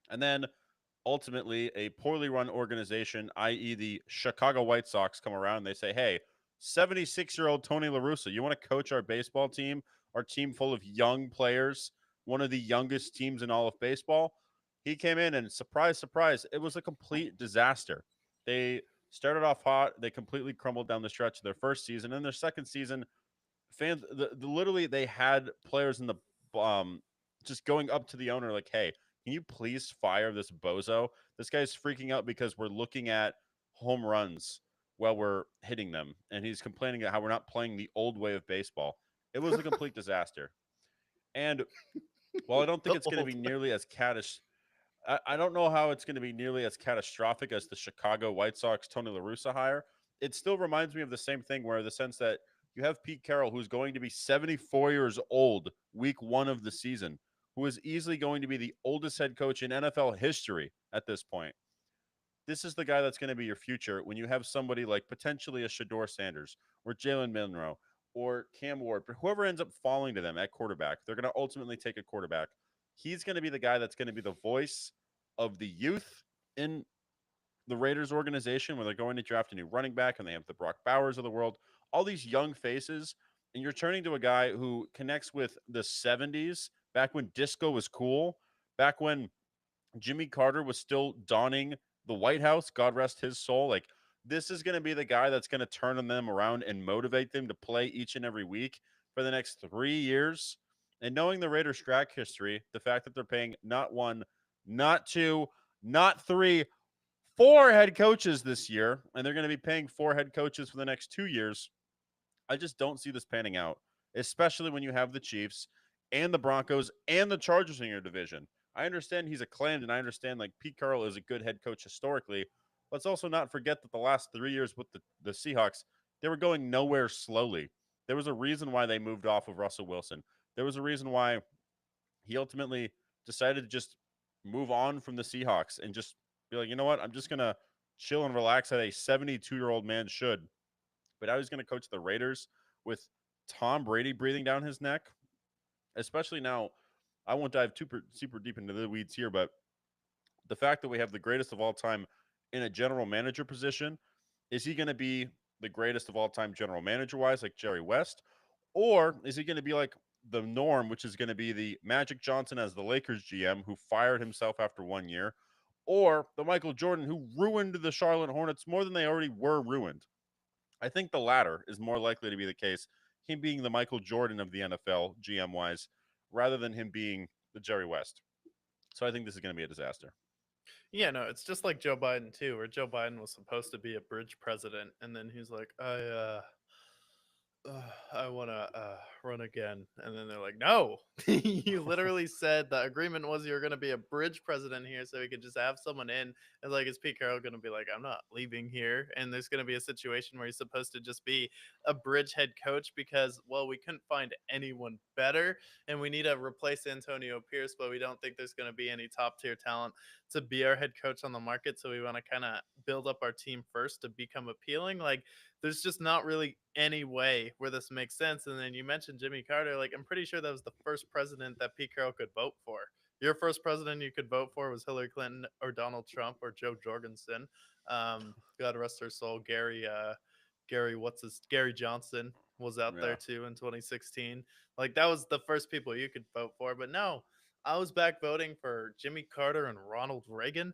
And then ultimately, a poorly run organization, i.e., the Chicago White Sox, come around and they say, hey, 76-year-old Tony La Russa, you want to coach our baseball team, our team full of young players, one of the youngest teams in all of baseball? He came in and surprise, surprise, it was a complete disaster. They started off hot. They completely crumbled down the stretch of their first season. In their second season, fans literally they had players in the um just going up to the owner like, hey, can you please fire this bozo? This guy's freaking out because we're looking at home runs while we're hitting them, and he's complaining about how we're not playing the old way of baseball. It was a complete disaster. And while I don't think The it's going to old be nearly as I don't know how it's going to be nearly as catastrophic as the Chicago White Sox Tony La Russa hire. It still reminds me of the same thing, where the sense that you have Pete Carroll, who's going to be 74 years old week one of the season, who is easily going to be the oldest head coach in NFL history at this point. This is the guy that's going to be your future when you have somebody like potentially a Shador Sanders or Jalen Monroe or Cam Ward, but whoever ends up falling to them at quarterback, they're going to ultimately take a quarterback. He's going to be the guy that's going to be the voice of the youth in the Raiders organization when they're going to draft a new running back and they have the Brock Bowers of the world, all these young faces. And you're turning to a guy who connects with the 70s, back when disco was cool, back when Jimmy Carter was still donning the White House, God rest his soul. Like, this is going to be the guy that's going to turn them around and motivate them to play each and every week for the next 3 years. And knowing the Raiders' track history, the fact that they're paying not one, not two, not three, four head coaches this year, and they're going to be paying four head coaches for the next 2 years, I just don't see this panning out, especially when you have the Chiefs and the Broncos and the Chargers in your division. I understand he's acclaimed, and I understand like Pete Carroll is a good head coach historically. Let's also not forget that the last 3 years with the Seahawks, they were going nowhere slowly. There was a reason why they moved off of Russell Wilson. There was a reason why he ultimately decided to just move on from the Seahawks and just be like, you know what? I'm just going to chill and relax as a 72-year-old man should. But now he's going to coach the Raiders with Tom Brady breathing down his neck, especially now. I won't dive super deep into the weeds here, but the fact that we have the greatest of all time in a general manager position, is he going to be the greatest of all time general manager wise, like Jerry West? Or is he going to be like the norm, which is going to be the Magic Johnson as the Lakers GM who fired himself after 1 year? Or the Michael Jordan who ruined the Charlotte Hornets more than they already were ruined? I think the latter is more likely to be the case. Him being the Michael Jordan of the NFL, GM wise, rather than him being the Jerry West. So I think this is going to be a disaster. Yeah, no, it's just like Joe Biden too, where Joe Biden was supposed to be a bridge president, and then he's like, I want to run again. And then they're like, no, you literally said the agreement was you're going to be a bridge president here so we could just have someone in. And like, is Pete Carroll going to be like, I'm not leaving here? And there's going to be a situation where he's supposed to just be a bridge head coach because, well, we couldn't find anyone better and we need to replace Antonio Pierce, but we don't think there's going to be any top tier talent to be our head coach on the market. So we want to kind of build up our team first to become appealing. Like, there's just not really any way where this makes sense. And then you mentioned Jimmy Carter. Like, I'm pretty sure that was the first president that Pete Carroll could vote for. Your first president you could vote for was Hillary Clinton or Donald Trump or Joe Jorgensen. God rest her soul. Gary Johnson was out Yeah. there too in 2016. Like, that was the first people you could vote for. But no, I was back voting for Jimmy Carter and Ronald Reagan.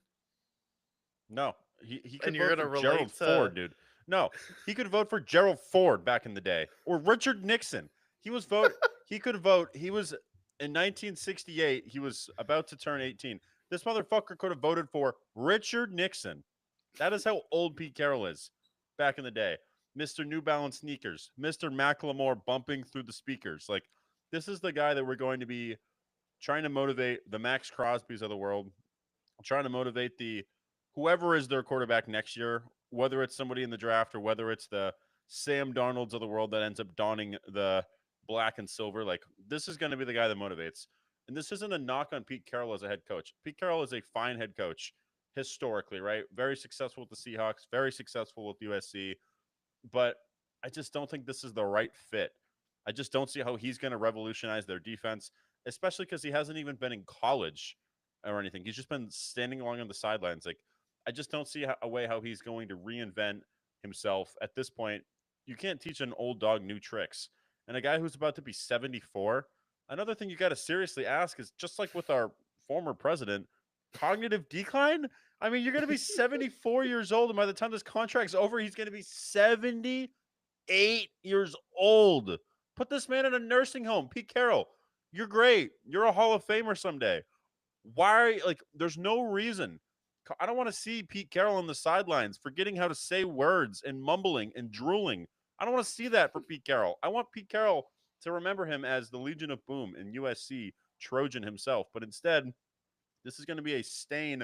No, he And could you're vote gonna for Gerald relate to Ford, dude. No, he could vote for Gerald Ford back in the day, or Richard Nixon. He was vote. He could vote. He was in 1968. He was about to turn 18. This motherfucker could have voted for Richard Nixon. That is how old Pete Carroll is back in the day. Mr. New Balance sneakers, Mr. Macklemore bumping through the speakers. Like, this is the guy that we're going to be trying to motivate the Max Crosbys of the world, trying to motivate the whoever is their quarterback next year, whether it's somebody in the draft or whether it's the Sam Darnolds of the world that ends up donning the black and silver. Like, this is going to be the guy that motivates. And this isn't a knock on Pete Carroll as a head coach. Pete Carroll is a fine head coach historically, right? Very successful with the Seahawks, very successful with USC, but I just don't think this is the right fit. I just don't see how he's going to revolutionize their defense, especially because he hasn't even been in college or anything. He's just been standing along on the sidelines. Like, I just don't see a way how he's going to reinvent himself at this point. You can't teach an old dog new tricks. And a guy who's about to be 74, another thing you got to seriously ask is just like with our former president, cognitive decline? I mean, you're going to be 74 years old, and by the time this contract's over, he's going to be 78 years old. Put this man in a nursing home. Pete Carroll, you're great. You're a Hall of Famer someday. Why? Like, there's no reason. I don't want to see Pete Carroll on the sidelines forgetting how to say words and mumbling and drooling. I don't want to see that for Pete Carroll. I want Pete Carroll to remember him as the Legion of Boom and USC Trojan himself. But instead, this is going to be a stain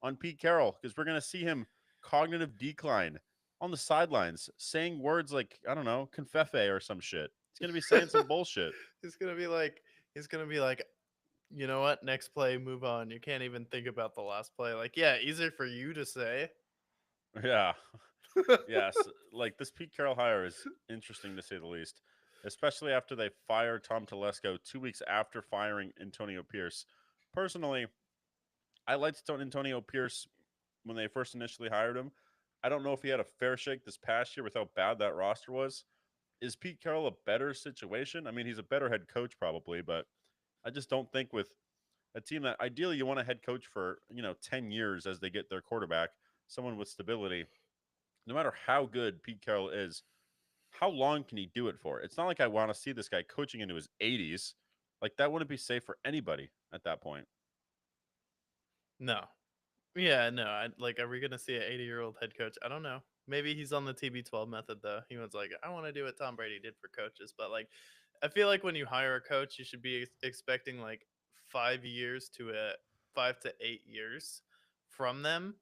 on Pete Carroll because we're going to see him cognitive decline on the sidelines, saying words like, I don't know, confefe or some shit. He's going to be saying some bullshit. he's gonna be like, he's gonna be like, you know what? Next play, move on. You can't even think about the last play. Like, yeah, easier for you to say. Yeah. Yes. Like, this Pete Carroll hire is interesting to say the least, especially after they fired Tom Telesco 2 weeks after firing Antonio Pierce. Personally, I liked Antonio Pierce when they first initially hired him. I don't know if he had a fair shake this past year with how bad that roster was. Is Pete Carroll a better situation? I mean, he's a better head coach probably, but I just don't think with a team that ideally you want a head coach for, 10 years as they get their quarterback, someone with stability. No matter how good Pete Carroll is, how long can he do it for? It's not like I want to see this guy coaching into his 80s. Like, that wouldn't be safe for anybody at that point. No. Yeah, no. Like, are we gonna see an 80-year-old head coach? I don't know. Maybe he's on the TB12 method though. He was like, I want to do what Tom Brady did for coaches, but like, I feel like when you hire a coach, you should be expecting like 5 years to 5 to 8 years from them.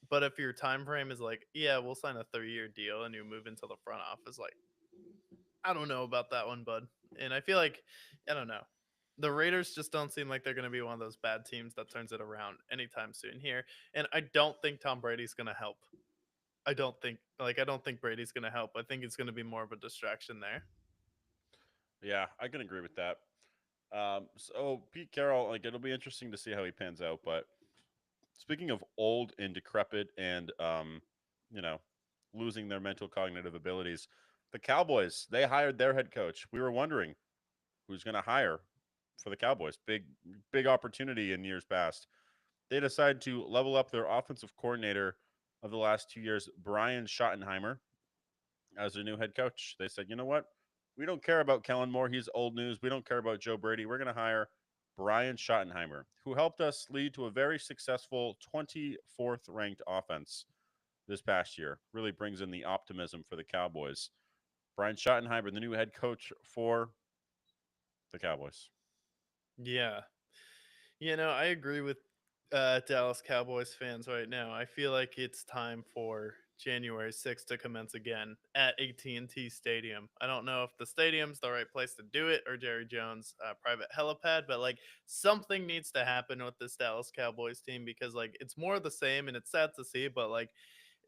But if your time frame is like, yeah, we'll sign a 3-year deal and you move into the front office, like, I don't know about that one, bud. And I feel like, I don't know. The Raiders just don't seem like they're going to be one of those bad teams that turns it around anytime soon here. And I don't think Tom Brady's going to help. I don't think Brady's going to help. I think it's going to be more of a distraction there. Yeah, I can agree with that. So Pete Carroll, like, it'll be interesting to see how he pans out. But speaking of old and decrepit and you know, losing their mental cognitive abilities, the Cowboys, they hired their head coach. We were wondering who's going to hire for the Cowboys. Big opportunity in years past. They decided to level up their offensive coordinator of the last 2 years, Brian Schottenheimer, as their new head coach. They said, you know what? We don't care about Kellen Moore. He's old news. We don't care about Joe Brady. We're going to hire Brian Schottenheimer, who helped us lead to a very successful 24th ranked offense this past year. Really brings in the optimism for the Cowboys. Brian Schottenheimer, the new head coach for the Cowboys. Yeah. I agree with Dallas Cowboys fans right now. I feel like it's time for January 6th to commence again at AT&T Stadium. I don't know if the stadium's the right place to do it or Jerry Jones' private helipad, but like something needs to happen with this Dallas Cowboys team because like it's more of the same and it's sad to see, but like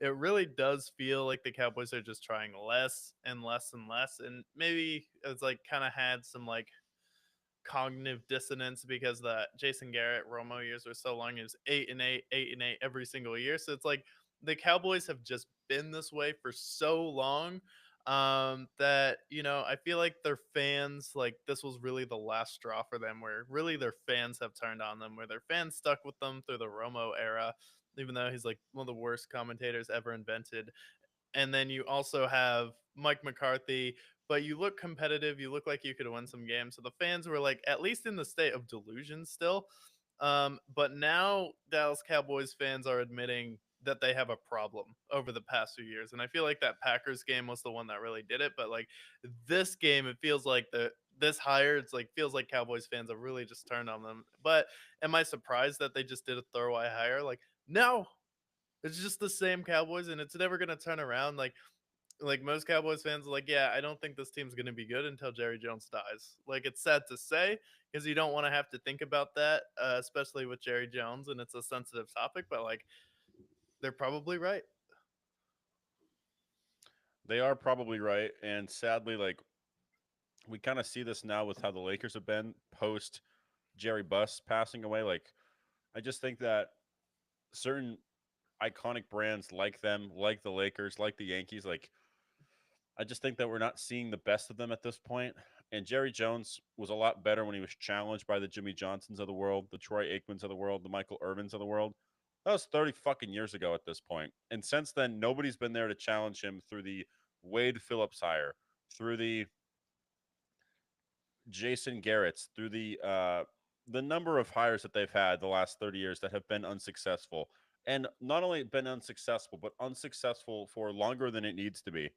it really does feel like the Cowboys are just trying less and less and less, and maybe it's like kind of had some like cognitive dissonance because the Jason Garrett Romo years were so long. It was 8-8, 8-8 every single year. So it's like the Cowboys have just been this way for so long that I feel like their fans, like this was really the last straw for them, where really their fans have turned on them, where their fans stuck with them through the Romo era, even though he's like one of the worst commentators ever invented. And then you also have Mike McCarthy, but you look competitive. You look like you could win some games. So the fans were like at least in the state of delusion still. But now Dallas Cowboys fans are admitting that they have a problem over the past few years. And I feel like that Packers game was the one that really did it. But like this game, it feels like this hire, it's like feels like Cowboys fans have really just turned on them. But am I surprised that they just did a throwaway hire? Like, no, it's just the same Cowboys, and it's never gonna turn around. Like most Cowboys fans are like, yeah, I don't think this team's going to be good until Jerry Jones dies. Like it's sad to say because you don't want to have to think about that, especially with Jerry Jones, and it's a sensitive topic. But like, they're probably right. They are probably right, and sadly, like we kind of see this now with how the Lakers have been post Jerry Buss passing away. Like I just think that certain iconic brands like them, like the Lakers, like the Yankees, like I just think that we're not seeing the best of them at this point. And Jerry Jones was a lot better when he was challenged by the Jimmy Johnsons of the world, the Troy Aikmans of the world, the Michael Irvins of the world. That was 30 fucking years ago at this point. And since then, nobody's been there to challenge him through the Wade Phillips hire, through the Jason Garrett's, through the number of hires that they've had the last 30 years that have been unsuccessful. And not only been unsuccessful, but unsuccessful for longer than it needs to be.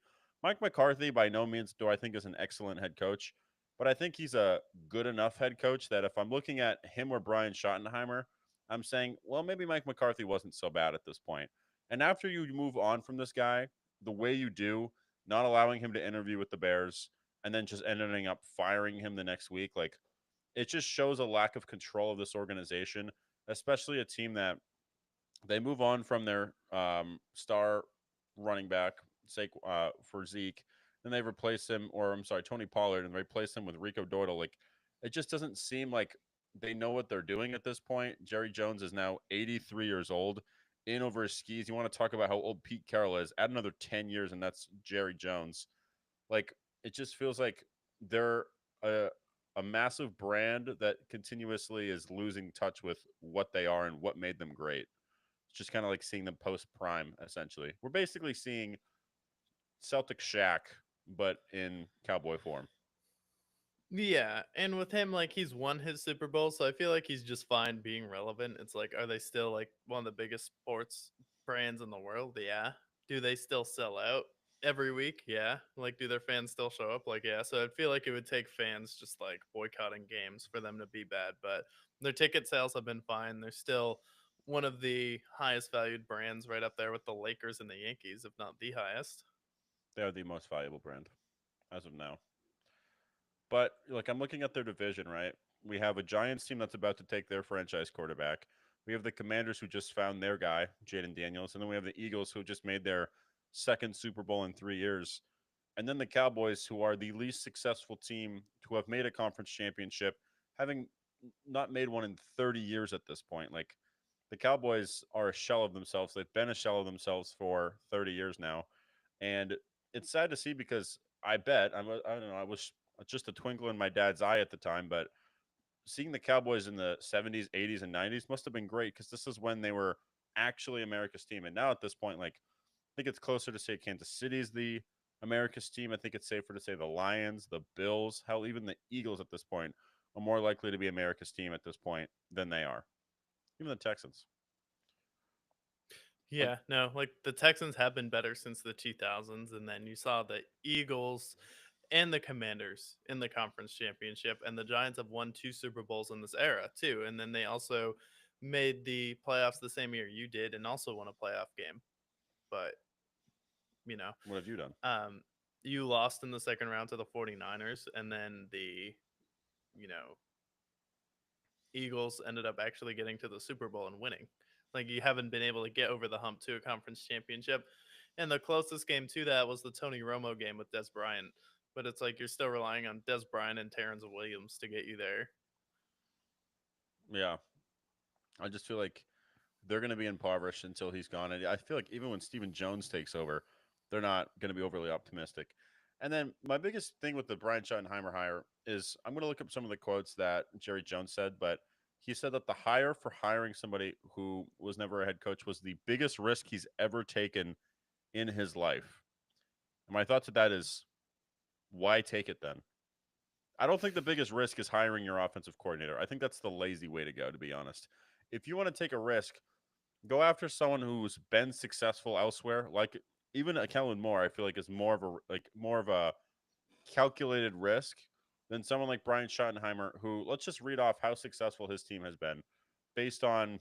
Mike McCarthy, by no means do I think is an excellent head coach, but I think he's a good enough head coach that if I'm looking at him or Brian Schottenheimer, I'm saying, well, maybe Mike McCarthy wasn't so bad at this point. And after you move on from this guy, the way you do, not allowing him to interview with the Bears, and then just ending up firing him the next week, like it just shows a lack of control of this organization, especially a team that they move on from their star running back for Zeke, then they replace him, or I'm sorry, Tony Pollard, and they replace him with Rico Dordal. Like it just doesn't seem like they know what they're doing at this point. Jerry Jones is now 83 years old, in over his skis. You want to talk about how old Pete Carroll is? Add another 10 years, and that's Jerry Jones. Like it just feels like they're a a massive brand that continuously is losing touch with what they are and what made them great. It's just kind of like seeing them post prime, essentially. We're basically seeing Celtic Shaq, but in cowboy form. Yeah, and with him, like he's won his Super Bowl, so I feel like he's just fine being relevant. It's like, are they still like one of the biggest sports brands in the world? Yeah. Do they still sell out every week? Yeah. Like, do their fans still show up? Like, yeah. So I feel like it would take fans just like boycotting games for them to be bad, but their ticket sales have been fine. They're still one of the highest valued brands, right up there with the Lakers and the Yankees, if not the highest. They are the most valuable brand as of now. But like I'm looking at their division, right? We have a Giants team that's about to take their franchise quarterback. We have the Commanders who just found their guy, Jaden Daniels, and then we have the Eagles who just made their second Super Bowl in 3 years. And then the Cowboys, who are the least successful team to have made a conference championship, having not made one in 30 years at this point. Like the Cowboys are a shell of themselves. They've been a shell of themselves for 30 years now. And it's sad to see because I bet, I don't know, I was just a twinkle in my dad's eye at the time, but seeing the Cowboys in the 70s, 80s, and 90s must have been great because this is when they were actually America's team. And now at this point, like, I think it's closer to say Kansas City's the America's team. I think it's safer to say the Lions, the Bills, hell, even the Eagles at this point are more likely to be America's team at this point than they are. Even the Texans. Like, Yeah, no, like the Texans have been better since the 2000s, and then you saw the Eagles and the Commanders in the conference championship, and the Giants have won two Super Bowls in this era too. And then they also made the playoffs the same year you did, and also won a playoff game. But you know, what have you done? um, you lost in the second round to the 49ers, and then the you know Eagles ended up actually getting to the Super Bowl and winning. Like you haven't been able to get over the hump to a conference championship. And the closest game to that was the Tony Romo game with Des Bryant. But it's like you're still relying on Des Bryant and Terrence Williams to get you there. Yeah. I just feel like they're going to be impoverished until he's gone. And I feel like even when Stephen Jones takes over, they're not going to be overly optimistic. And then my biggest thing with the Brian Schottenheimer hire is I'm going to look up some of the quotes that Jerry Jones said, but he said that the hire for hiring somebody who was never a head coach was the biggest risk he's ever taken in his life. And my thoughts to that is, why take it then? I don't think the biggest risk is hiring your offensive coordinator. I think that's the lazy way to go, to be honest. If you want to take a risk, Go after someone who's been successful elsewhere, like even a Kellen Moore. I feel like is more of a calculated risk than someone like Brian Schottenheimer, who let's just read off how successful his team has been based on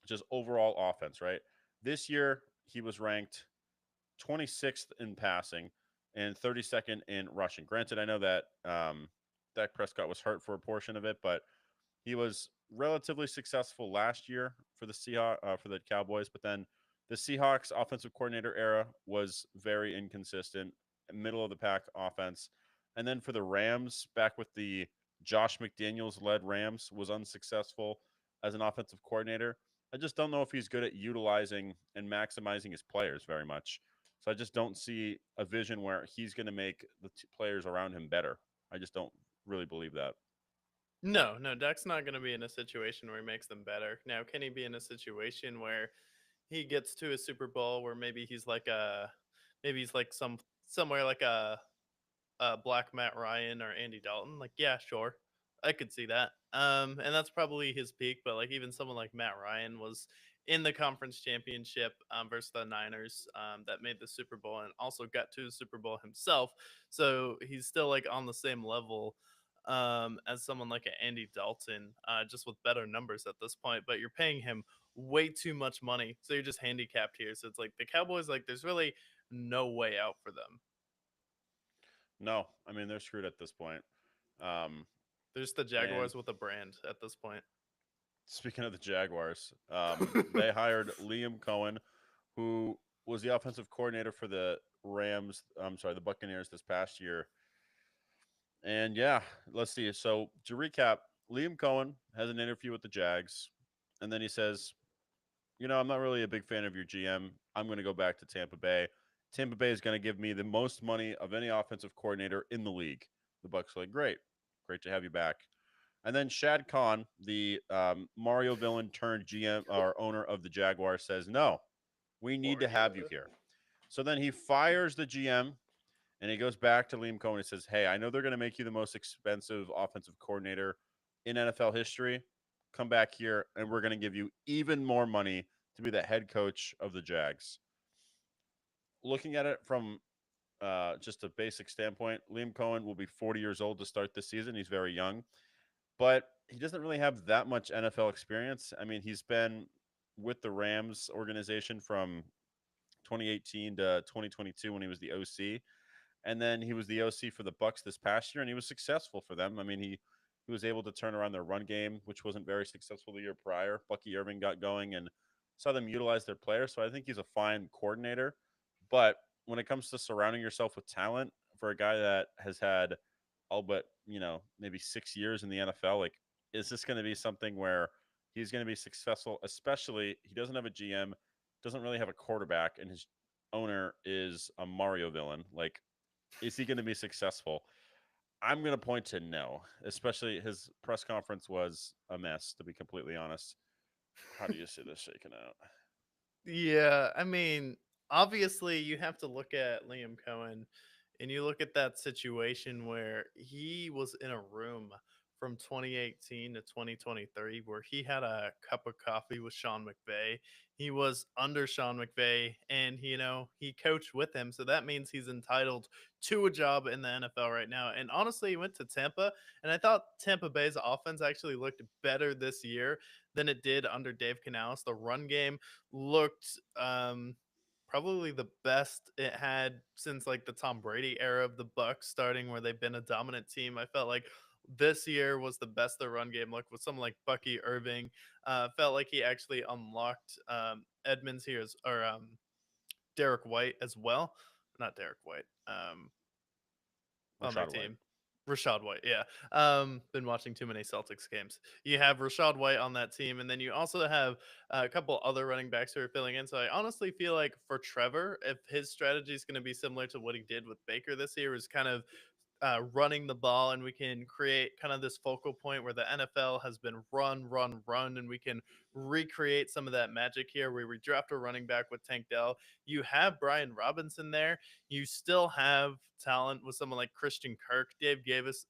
just overall offense. Right, this year he was ranked 26th in passing and 32nd in rushing. Granted, I know that Dak Prescott was hurt for a portion of it, but he was relatively successful last year for the for the Cowboys. But then the Seahawks offensive coordinator era was very inconsistent, middle of the pack offense. And then for the Rams, back with the Josh McDaniels led Rams, was unsuccessful as an offensive coordinator. I just don't know if he's good at utilizing and maximizing his players very much. So I just don't see a vision where he's going to make the players around him better. I just don't really believe that. No, no, Duck's not going to be in a situation where he makes them better. Now, can he be in a situation where he gets to a Super Bowl where maybe he's like somewhere like a black Matt Ryan or Andy Dalton? Like, yeah, sure, I could see that. And that's probably his peak. But like even someone like Matt Ryan was in the conference championship versus the Niners that made the Super Bowl and also got to the Super Bowl himself. So he's still like on the same level as someone like an Andy Dalton, just with better numbers at this point. But you're paying him way too much money, so you're just handicapped here. So it's like the Cowboys, like there's really no way out for them. No, I mean they're screwed at this point. Um, There's the and Jaguars with a brand at this point. speaking of the Jaguars, they hired Liam Cohen, who was the offensive coordinator for the Rams. I'm sorry, the Buccaneers this past year. And yeah, let's see. So to recap, Liam Cohen has an interview with the Jags, and then he says, I'm not really a big fan of your GM. I'm going to go back to Tampa Bay. Tampa Bay is going to give me the most money of any offensive coordinator in the league. The Bucks are like, great to have you back. And then Shad Khan, the Mario villain turned GM or owner of the Jaguars, says, no, we need to have you here. So then he fires the GM and he goes back to Liam Cohen and says, hey, I know they're going to make you the most expensive offensive coordinator in NFL history. Come back here and we're going to give you even more money to be the head coach of the Jags. Looking at it from just a basic standpoint, Liam Cohen will be 40 years old to start this season. He's very young, but he doesn't really have that much NFL experience. I mean, he's been with the Rams organization from 2018 to 2022 when he was the OC, and then he was the OC for the Bucks this past year, and he was successful for them. I mean, he was able to turn around their run game, which wasn't very successful the year prior. Bucky Irving got going and saw them utilize their players, so I think he's a fine coordinator. But when it comes to surrounding yourself with talent, for a guy that has had all but maybe 6 years in the NFL, like is this going to be something where he's going to be successful? Especially he doesn't have a GM, doesn't really have a quarterback, and his owner is a Mario villain. Like, is he going to be successful? I'm going to point to no. Especially his press conference was a mess, to be completely honest. How do you see this shaking out? Yeah, I mean, obviously you have to look at Liam Cohen and you look at that situation where he was in a room from 2018 to 2023 where he had a cup of coffee with Sean McVay. He was under Sean McVay and he coached with him. So that means he's entitled to a job in the NFL right now. And honestly, he went to Tampa and I thought Tampa Bay's offense actually looked better this year than it did under Dave Canales. The run game looked probably the best it had since like the Tom Brady era of the Bucks starting where they've been a dominant team. I felt like this year was the best the run game looked with someone like Bucky Irving. Felt like he actually unlocked Edmonds here or Derek White as well. Not Derek White. On their Rashad White. team. Rashad White, yeah. Been watching too many Celtics games. You have Rashad White on that team, and then you also have a couple other running backs who are filling in. So I honestly feel like for Trevor, if his strategy is going to be similar to what he did with Baker this year, is kind of running the ball, and we can create kind of this focal point where the NFL has been run, and we can recreate some of that magic here where we draft a running back with Tank Dell. You have Brian Robinson there. You still have talent with someone like Christian Kirk. Gabe Davis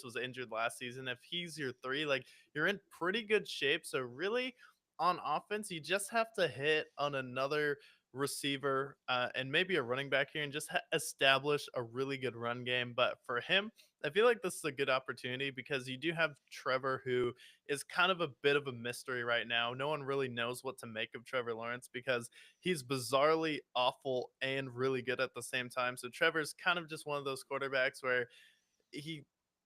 was injured last season. If he's your three, like you're in pretty good shape. So really, on offense, you just have to hit on another receiver and maybe a running back here and just establish a really good run game. But for him, I feel like this is a good opportunity because you do have Trevor, who is kind of a bit of a mystery right now. No one really knows what to make of Trevor Lawrence because he's bizarrely awful and really good at the same time. So Trevor's kind of just one of those quarterbacks where he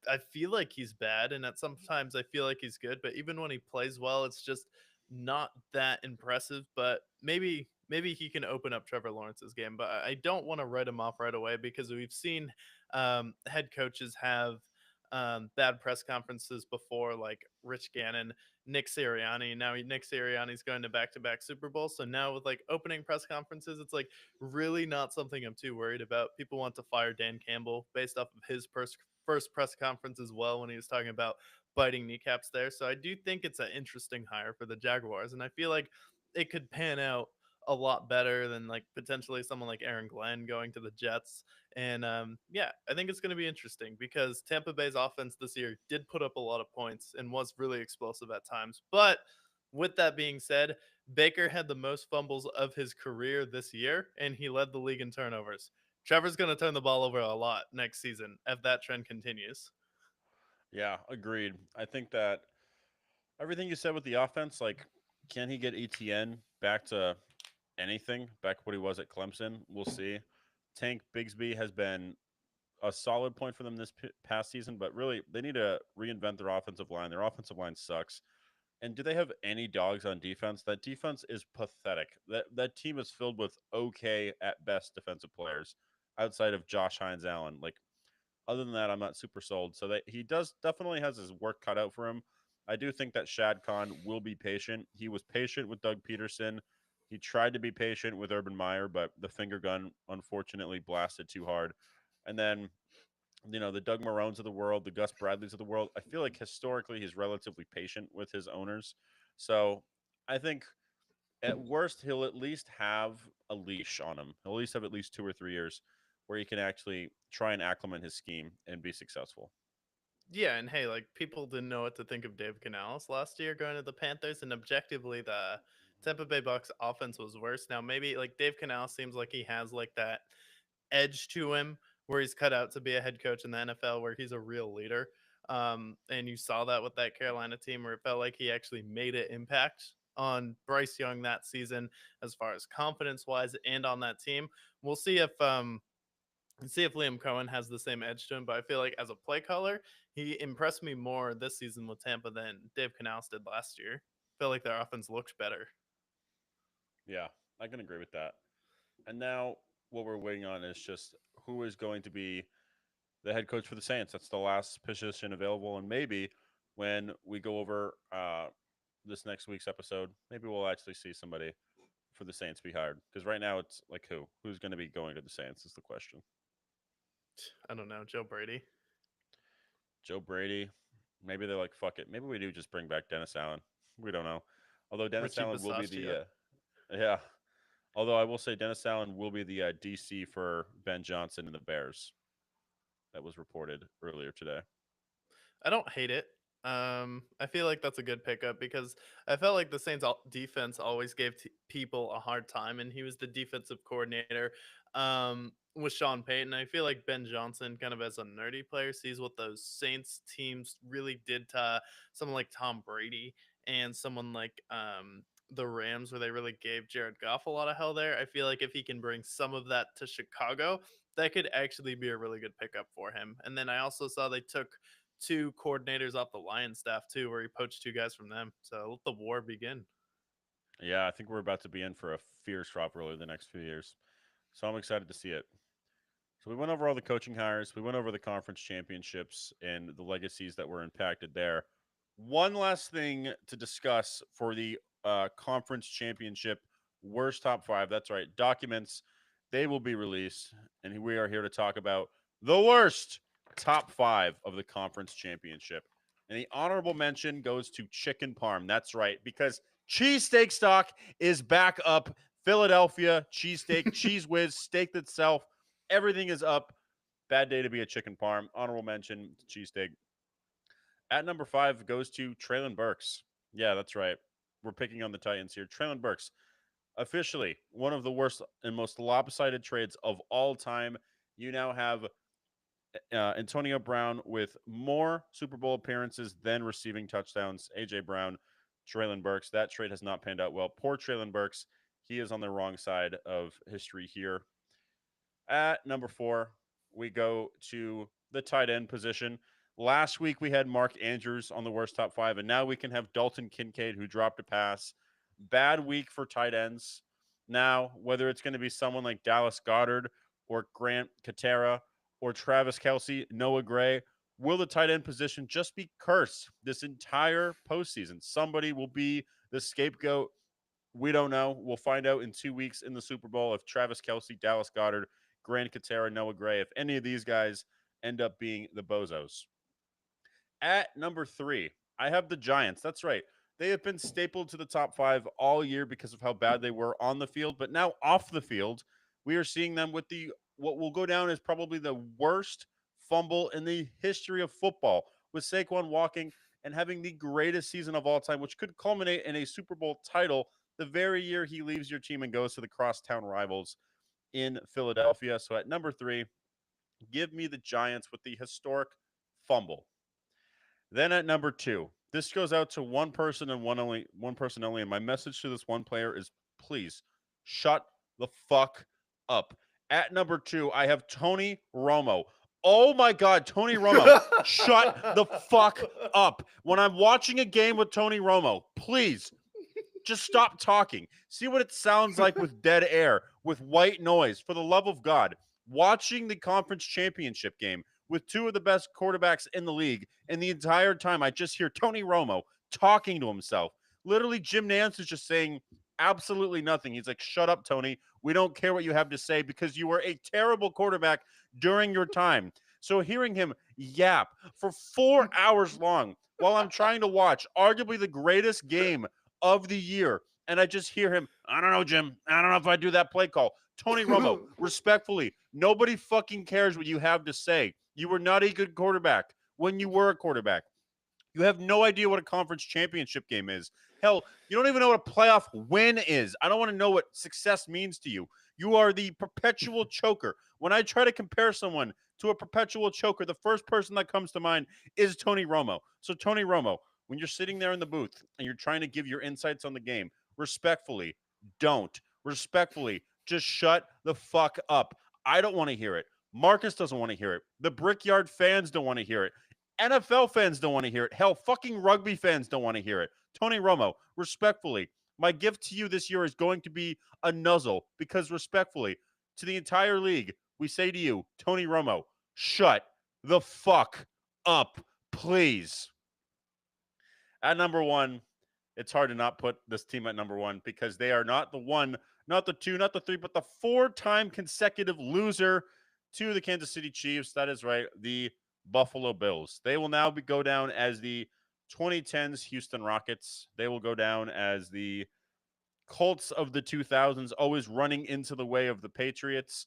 I feel like he's bad, and at sometimes I feel like he's good, but even when he plays well, it's just not that impressive. But maybe he can open up Trevor Lawrence's game. But I don't want to write him off right away because we've seen head coaches have bad press conferences before, like Rich Gannon, Nick Sirianni. Now Nick Sirianni's going to back-to-back Super Bowls, so now with like opening press conferences, it's like really not something I'm too worried about. People want to fire Dan Campbell based off of his first press conference as well when he was talking about biting kneecaps there. So I do think it's an interesting hire for the Jaguars, and I feel like it could pan out a lot better than like potentially someone like Aaron Glenn going to the Jets. And yeah, I think it's going to be interesting because Tampa Bay's offense this year did put up a lot of points and was really explosive at times. But with that being said, Baker had the most fumbles of his career this year, and he led the league in turnovers. Trevor's going to turn the ball over a lot next season if that trend continues. Yeah, agreed. I think that everything you said with the offense, like, can he get ETN back to anything, back what he was at Clemson? We'll see. Tank Bigsby has been a solid point for them this past season, but really they need to reinvent their offensive line. Their offensive line sucks. And do they have any dogs on defense? That defense is pathetic. That team is filled with okay at best defensive players outside of Josh Hines Allen. Like, other than that, I'm not super sold. So that he does definitely has his work cut out for him. I do think that Shad Khan will be patient. He was patient with Doug Peterson. He tried to be patient with Urban Meyer, but the finger gun unfortunately blasted too hard. And then, the Doug Marones of the world, the Gus Bradleys of the world, I feel like historically he's relatively patient with his owners. So I think at worst he'll at least have a leash on him. He'll at least have at least 2 or 3 years where he can actually try and acclimate his scheme and be successful. Yeah, and hey, like people didn't know what to think of Dave Canales last year going to the Panthers, and objectively, the Tampa Bay Bucks offense was worse. Now, maybe like Dave Canales seems like he has like that edge to him where he's cut out to be a head coach in the NFL, where he's a real leader. And you saw that with that Carolina team where it felt like he actually made an impact on Bryce Young that season as far as confidence wise and on that team. We'll see if Liam Cohen has the same edge to him, but I feel like as a play caller, he impressed me more this season with Tampa than Dave Canales did last year. I feel like their offense looked better. Yeah, I can agree with that. And now what we're waiting on is just who is going to be the head coach for the Saints. That's the last position available, and maybe when we go over this next week's episode, maybe we'll actually see somebody for the Saints be hired. Because right now it's like who's going to be going to the Saints is the question. I don't know, Joe Brady. Joe Brady. Maybe they're like, fuck it. Maybe we do just bring back Dennis Allen. We don't know. Although Dennis Richie Allen will be Bisaccia. yeah. Although I will say Dennis Allen will be the DC for Ben Johnson and the Bears. That was reported earlier today. I don't hate it. I feel like that's a good pickup because I felt like the Saints defense always gave people a hard time, and he was the defensive coordinator with Sean Payton. I feel like Ben Johnson, kind of as a nerdy player, sees what those Saints teams really did to someone like Tom Brady and someone like the Rams, where they really gave Jared Goff a lot of hell there. I feel like if he can bring some of that to Chicago, that could actually be a really good pickup for him. And then I also saw they took two coordinators off the Lions staff too, where he poached two guys from them. So let the war begin. Yeah, I think we're about to be in for a fierce drop early the next few years. So I'm excited to see it. So we went over all the coaching hires. We went over the conference championships and the legacies that were impacted there. One last thing to discuss for the conference championship worst top five. That's right, documents. They will be released, and we are here to talk about the worst top five of the conference championship. And the honorable mention goes to chicken parm. That's right, because cheesesteak stock is back up. Philadelphia cheesesteak, cheese whiz, steak itself. Everything is up. Bad day to be a chicken parm. Honorable mention, cheesesteak. At number five goes to Traylon Burks. Yeah, that's right. we're picking on the Titans here. Traylon Burks, officially one of the worst and most lopsided trades of all time. You now have Antonio Brown with more Super Bowl appearances than receiving touchdowns. AJ Brown, Traylon Burks. That trade has not panned out well. Poor Traylon Burks. He is on the wrong side of history here. At number 4, we go to the tight end position. Last week we had Mark Andrews on the worst top 5, and now we can have Dalton Kincaid, who dropped a pass. Bad week for tight ends. Now, whether it's going to be someone like Dallas Goddard or Grant Katera or Travis Kelsey, Noah Gray, will the tight end position just be cursed this entire postseason? Somebody will be the scapegoat. We don't know. We'll find out in 2 weeks in the Super Bowl if Travis Kelsey, Dallas Goddard, Grant Katera, Noah Gray, if any of these guys end up being the bozos. At number 3, I have the Giants. That's right. They have been stapled to the top 5 all year because of how bad they were on the field, but now off the field, we are seeing them with the what will go down as probably the worst fumble in the history of football, with Saquon walking and having the greatest season of all time, which could culminate in a Super Bowl title the very year he leaves your team and goes to the crosstown rivals in Philadelphia. So at number 3, give me the Giants with the historic fumble. Then at number 2, this goes out to one person and one person only. And my message to this one player is, please shut the fuck up. At number 2, I have Tony Romo. Oh my God, Tony Romo, shut the fuck up. When I'm watching a game with Tony Romo, please just stop talking. See what it sounds like with dead air, with white noise. For the love of God, watching the conference championship game with two of the best quarterbacks in the league, and the entire time I just hear Tony Romo talking to himself. Literally, Jim Nantz is just saying absolutely nothing. He's like, shut up, Tony. We don't care what you have to say because you were a terrible quarterback during your time. So hearing him yap for 4 hours long while I'm trying to watch arguably the greatest game of the year, and I just hear him, I don't know, Jim. I don't know if I do that play call. Tony Romo, respectfully, nobody fucking cares what you have to say. You were not a good quarterback when you were a quarterback. You have no idea what a conference championship game is. Hell, you don't even know what a playoff win is. I don't want to know what success means to you. You are the perpetual choker. When I try to compare someone to a perpetual choker, the first person that comes to mind is Tony Romo. So, Tony Romo, when you're sitting there in the booth and you're trying to give your insights on the game, respectfully, don't. Respectfully, just shut the fuck up. I don't want to hear it. Marcus doesn't want to hear it. The Brickyard fans don't want to hear it. NFL fans don't want to hear it. Hell, fucking rugby fans don't want to hear it. Tony Romo, respectfully, my gift to you this year is going to be a nuzzle because, respectfully, to the entire league, we say to you, Tony Romo, shut the fuck up, please. At number 1, it's hard to not put this team at number 1 because they are not the 1, not the 2, not the 3, but the 4-time consecutive loser to the Kansas City Chiefs. That is right, the Buffalo Bills. They will now go down as the 2010s Houston Rockets. They will go down as the Colts of the 2000s, always running into the way of the Patriots.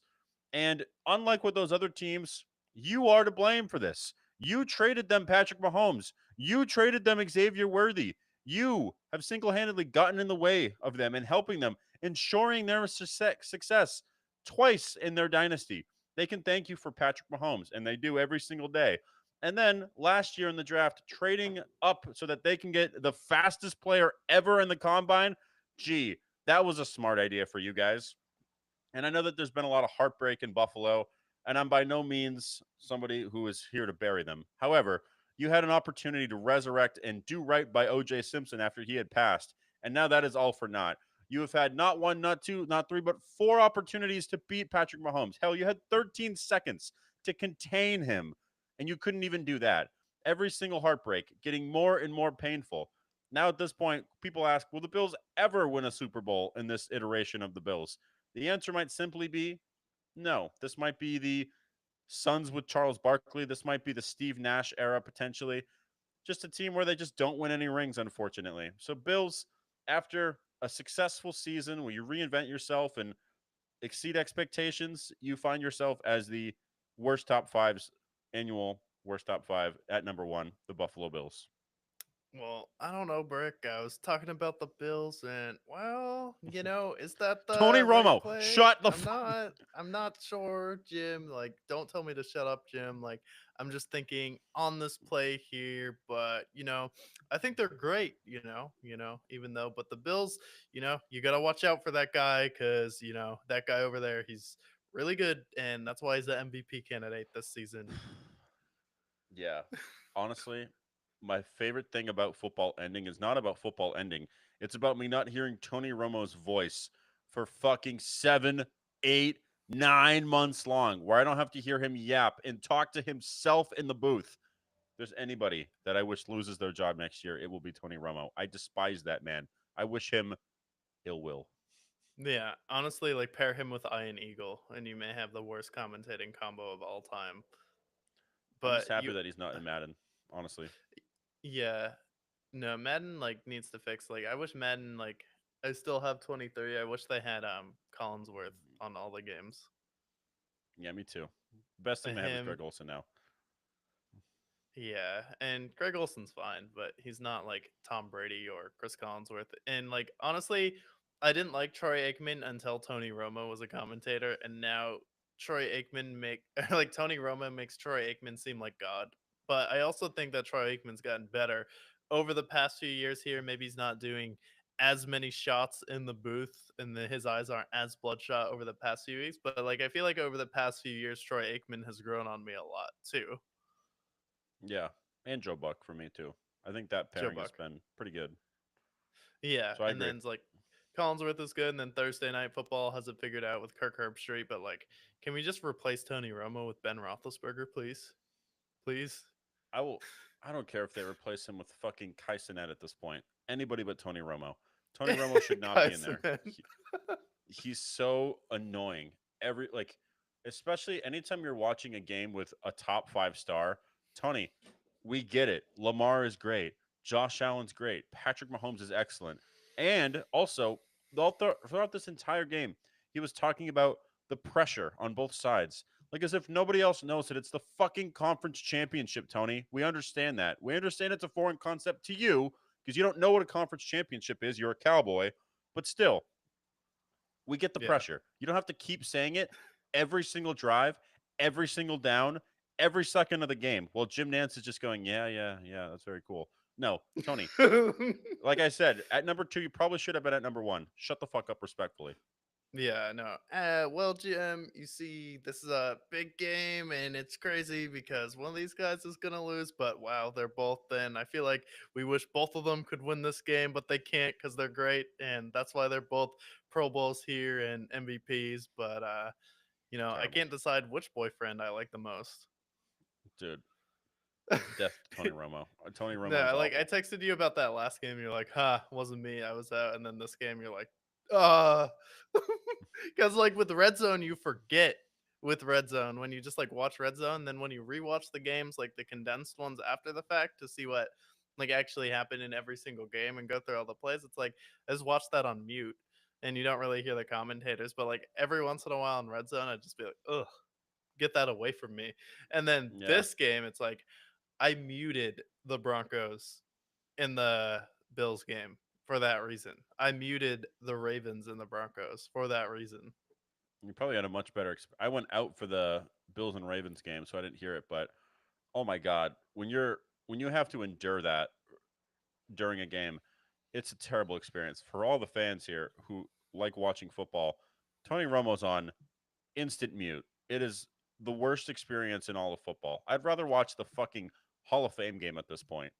And unlike with those other teams, you are to blame for this. You traded them Patrick Mahomes. You traded them Xavier Worthy. You have single-handedly gotten in the way of them and helping them, ensuring their success twice in their dynasty. They can thank you for Patrick Mahomes, and they do every single day. And then last year in the draft, trading up so that they can get the fastest player ever in the combine. Gee, that was a smart idea for you guys. And I know that there's been a lot of heartbreak in Buffalo, and I'm by no means somebody who is here to bury them. However, you had an opportunity to resurrect and do right by OJ Simpson after he had passed, and now that is all for naught. You have had not one, not two, not three, but 4 opportunities to beat Patrick Mahomes. Hell, you had 13 seconds to contain him, and you couldn't even do that. Every single heartbreak getting more and more painful. Now, at this point, people ask, will the Bills ever win a Super Bowl in this iteration of the Bills? The answer might simply be no. This might be the Suns with Charles Barkley. This might be the Steve Nash era, potentially. Just a team where they just don't win any rings, unfortunately. So, Bills, after a successful season where you reinvent yourself and exceed expectations, you find yourself as the worst top fives, annual worst top 5 at number 1, the Buffalo Bills. Well, I don't know, Brick. I was talking about the Bills, and well, is that Tony the right Romo, play? shut the I'm fuck. not. I'm not sure, Jim. Like, don't tell me to shut up, Jim. Like, I'm just thinking on this play here, but I think they're great. Even though, but the Bills, you gotta watch out for that guy because that guy over there, he's really good, and that's why he's the MVP candidate this season. Yeah. Honestly, my favorite thing about football ending is not about football ending. It's about me not hearing Tony Romo's voice for fucking 7, 8, 9 months long, where I don't have to hear him yap and talk to himself in the booth. If there's anybody that I wish loses their job next year, it will be Tony Romo. I despise that man. I wish him ill will. Yeah, honestly, like pair him with Iron Eagle, and you may have the worst commentating combo of all time. I'm just But happy that he's not in Madden, honestly. yeah, no, Madden like needs to fix. Like, I wish Madden like I still have 23. I wish they had Collinsworth on all the games. Yeah, me too. Best thing they have is Him, Greg Olson now. yeah, and Greg Olson's fine, but he's not like Tom Brady or Chris Collinsworth. And like honestly, I didn't like Troy Aikman until Tony Romo was a commentator, and now Troy Aikman make like Tony Romo makes Troy Aikman seem like God. But I also think that Troy Aikman's gotten better over the past few years here. Maybe he's not doing as many shots in the booth and his eyes aren't as bloodshot over the past few weeks. But like I feel like over the past few years, Troy Aikman has grown on me a lot too. Yeah, and Joe Buck for me too. I think that Joe pairing has Buck. been pretty good. Yeah, So I and agree. then it's like Collinsworth is good, and then Thursday Night Football has it figured out with Kirk Herbstreit. But like, can we just replace Tony Romo with Ben Roethlisberger, please? Please. I will. I don't care if they replace him with fucking Kai Cenat at this point. Anybody but Tony Romo. Tony Romo should not be in Guys, there. man. He's so annoying. Especially anytime you're watching a game with a top 5 star. Tony, we get it. Lamar is great. Josh Allen's great. Patrick Mahomes is excellent. And also, throughout this entire game, he was talking about the pressure on both sides. Like as if nobody else knows that it's the fucking conference championship, Tony. We understand that. We understand it's a foreign concept to you because you don't know what a conference championship is. You're a cowboy. But still, we get the Yeah. pressure. You don't have to keep saying it every single drive, every single down, every second of the game. Well, Jim Nance is just going, yeah, yeah, yeah, that's very cool. No, Tony, like I said, at number 2, you probably should have been at number 1. Shut the fuck up respectfully. Yeah, no. Well, Jim, you see, this is a big game, and it's crazy because one of these guys is gonna lose. But wow, they're both. Then I feel like we wish both of them could win this game, but they can't because they're great, and that's why they're both Pro Bowls here and MVPs. But I Terrible. can't decide which boyfriend I like the most. Dude, death to Tony Romo. Tony Romo is No, like I awful. texted you about that last game. You're like, "Huh, wasn't me. I was out." And then this game, you're like, "Uh," because like with Red Zone, you forget with Red Zone when you just like watch Red Zone. Then when you rewatch the games, like the condensed ones after the fact, to see what like actually happened in every single game and go through all the plays, it's like I just watch that on mute, and you don't really hear the commentators. But like every once in a while in Red Zone, I'd just be like, "Ugh, get that away from me." And then Yeah. this game, it's like I muted the Broncos in the Bills game for that reason. I muted the Ravens and the Broncos for that reason. You probably had a much better I went out for the Bills and Ravens game, so I didn't hear it, but oh my god, when you have to endure that during a game, it's a terrible experience for all the fans here who like watching football. Tony Romo's on instant mute. It is the worst experience in all of football. I'd rather watch the fucking Hall of Fame game at this point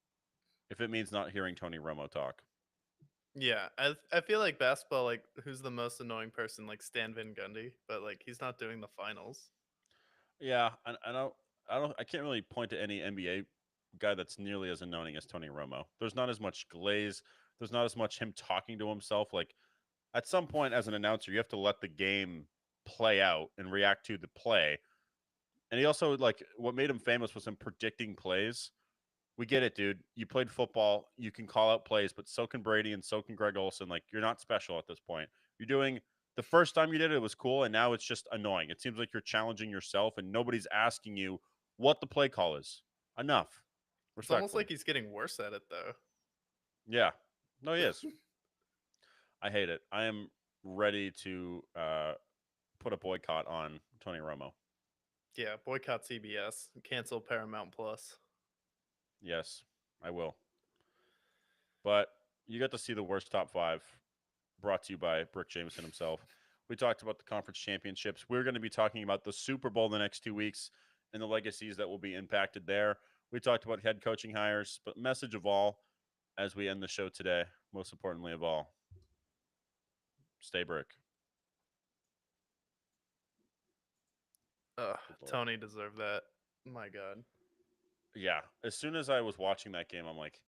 if it means not hearing Tony Romo talk. Yeah, I feel like basketball, like who's the most annoying person, like Stan Van Gundy, but like he's not doing the finals. Yeah, I can't really point to any NBA guy that's nearly as annoying as Tony Romo. There's not as much glaze. There's not as much him talking to himself. Like at some point as an announcer, you have to let the game play out and react to the play. And he also like what made him famous was him predicting plays. We get it, dude. You played football. You can call out plays, but so can Brady and so can Greg Olson. Like you're not special at this point. You're doing the first time you did it, it was cool, and now it's just annoying. It seems like you're challenging yourself, and nobody's asking you what the play call is. Enough, It's almost respectfully. like he's getting worse at it though. Yeah. No, he is. I hate it. I am ready to put a boycott on Tony Romo. Yeah, boycott CBS, cancel Paramount Plus. Yes, I will. But you got to see the worst top five brought to you by Brooke Jameson himself. We talked about the conference championships. We're going to be talking about the Super Bowl the next 2 weeks and the legacies that will be impacted there. We talked about head coaching hires, but message of all as we end the show today, most importantly of all, stay brick. Ugh, Good Lord. Tony deserved that. My God. Yeah. As soon as I was watching that game, I'm like,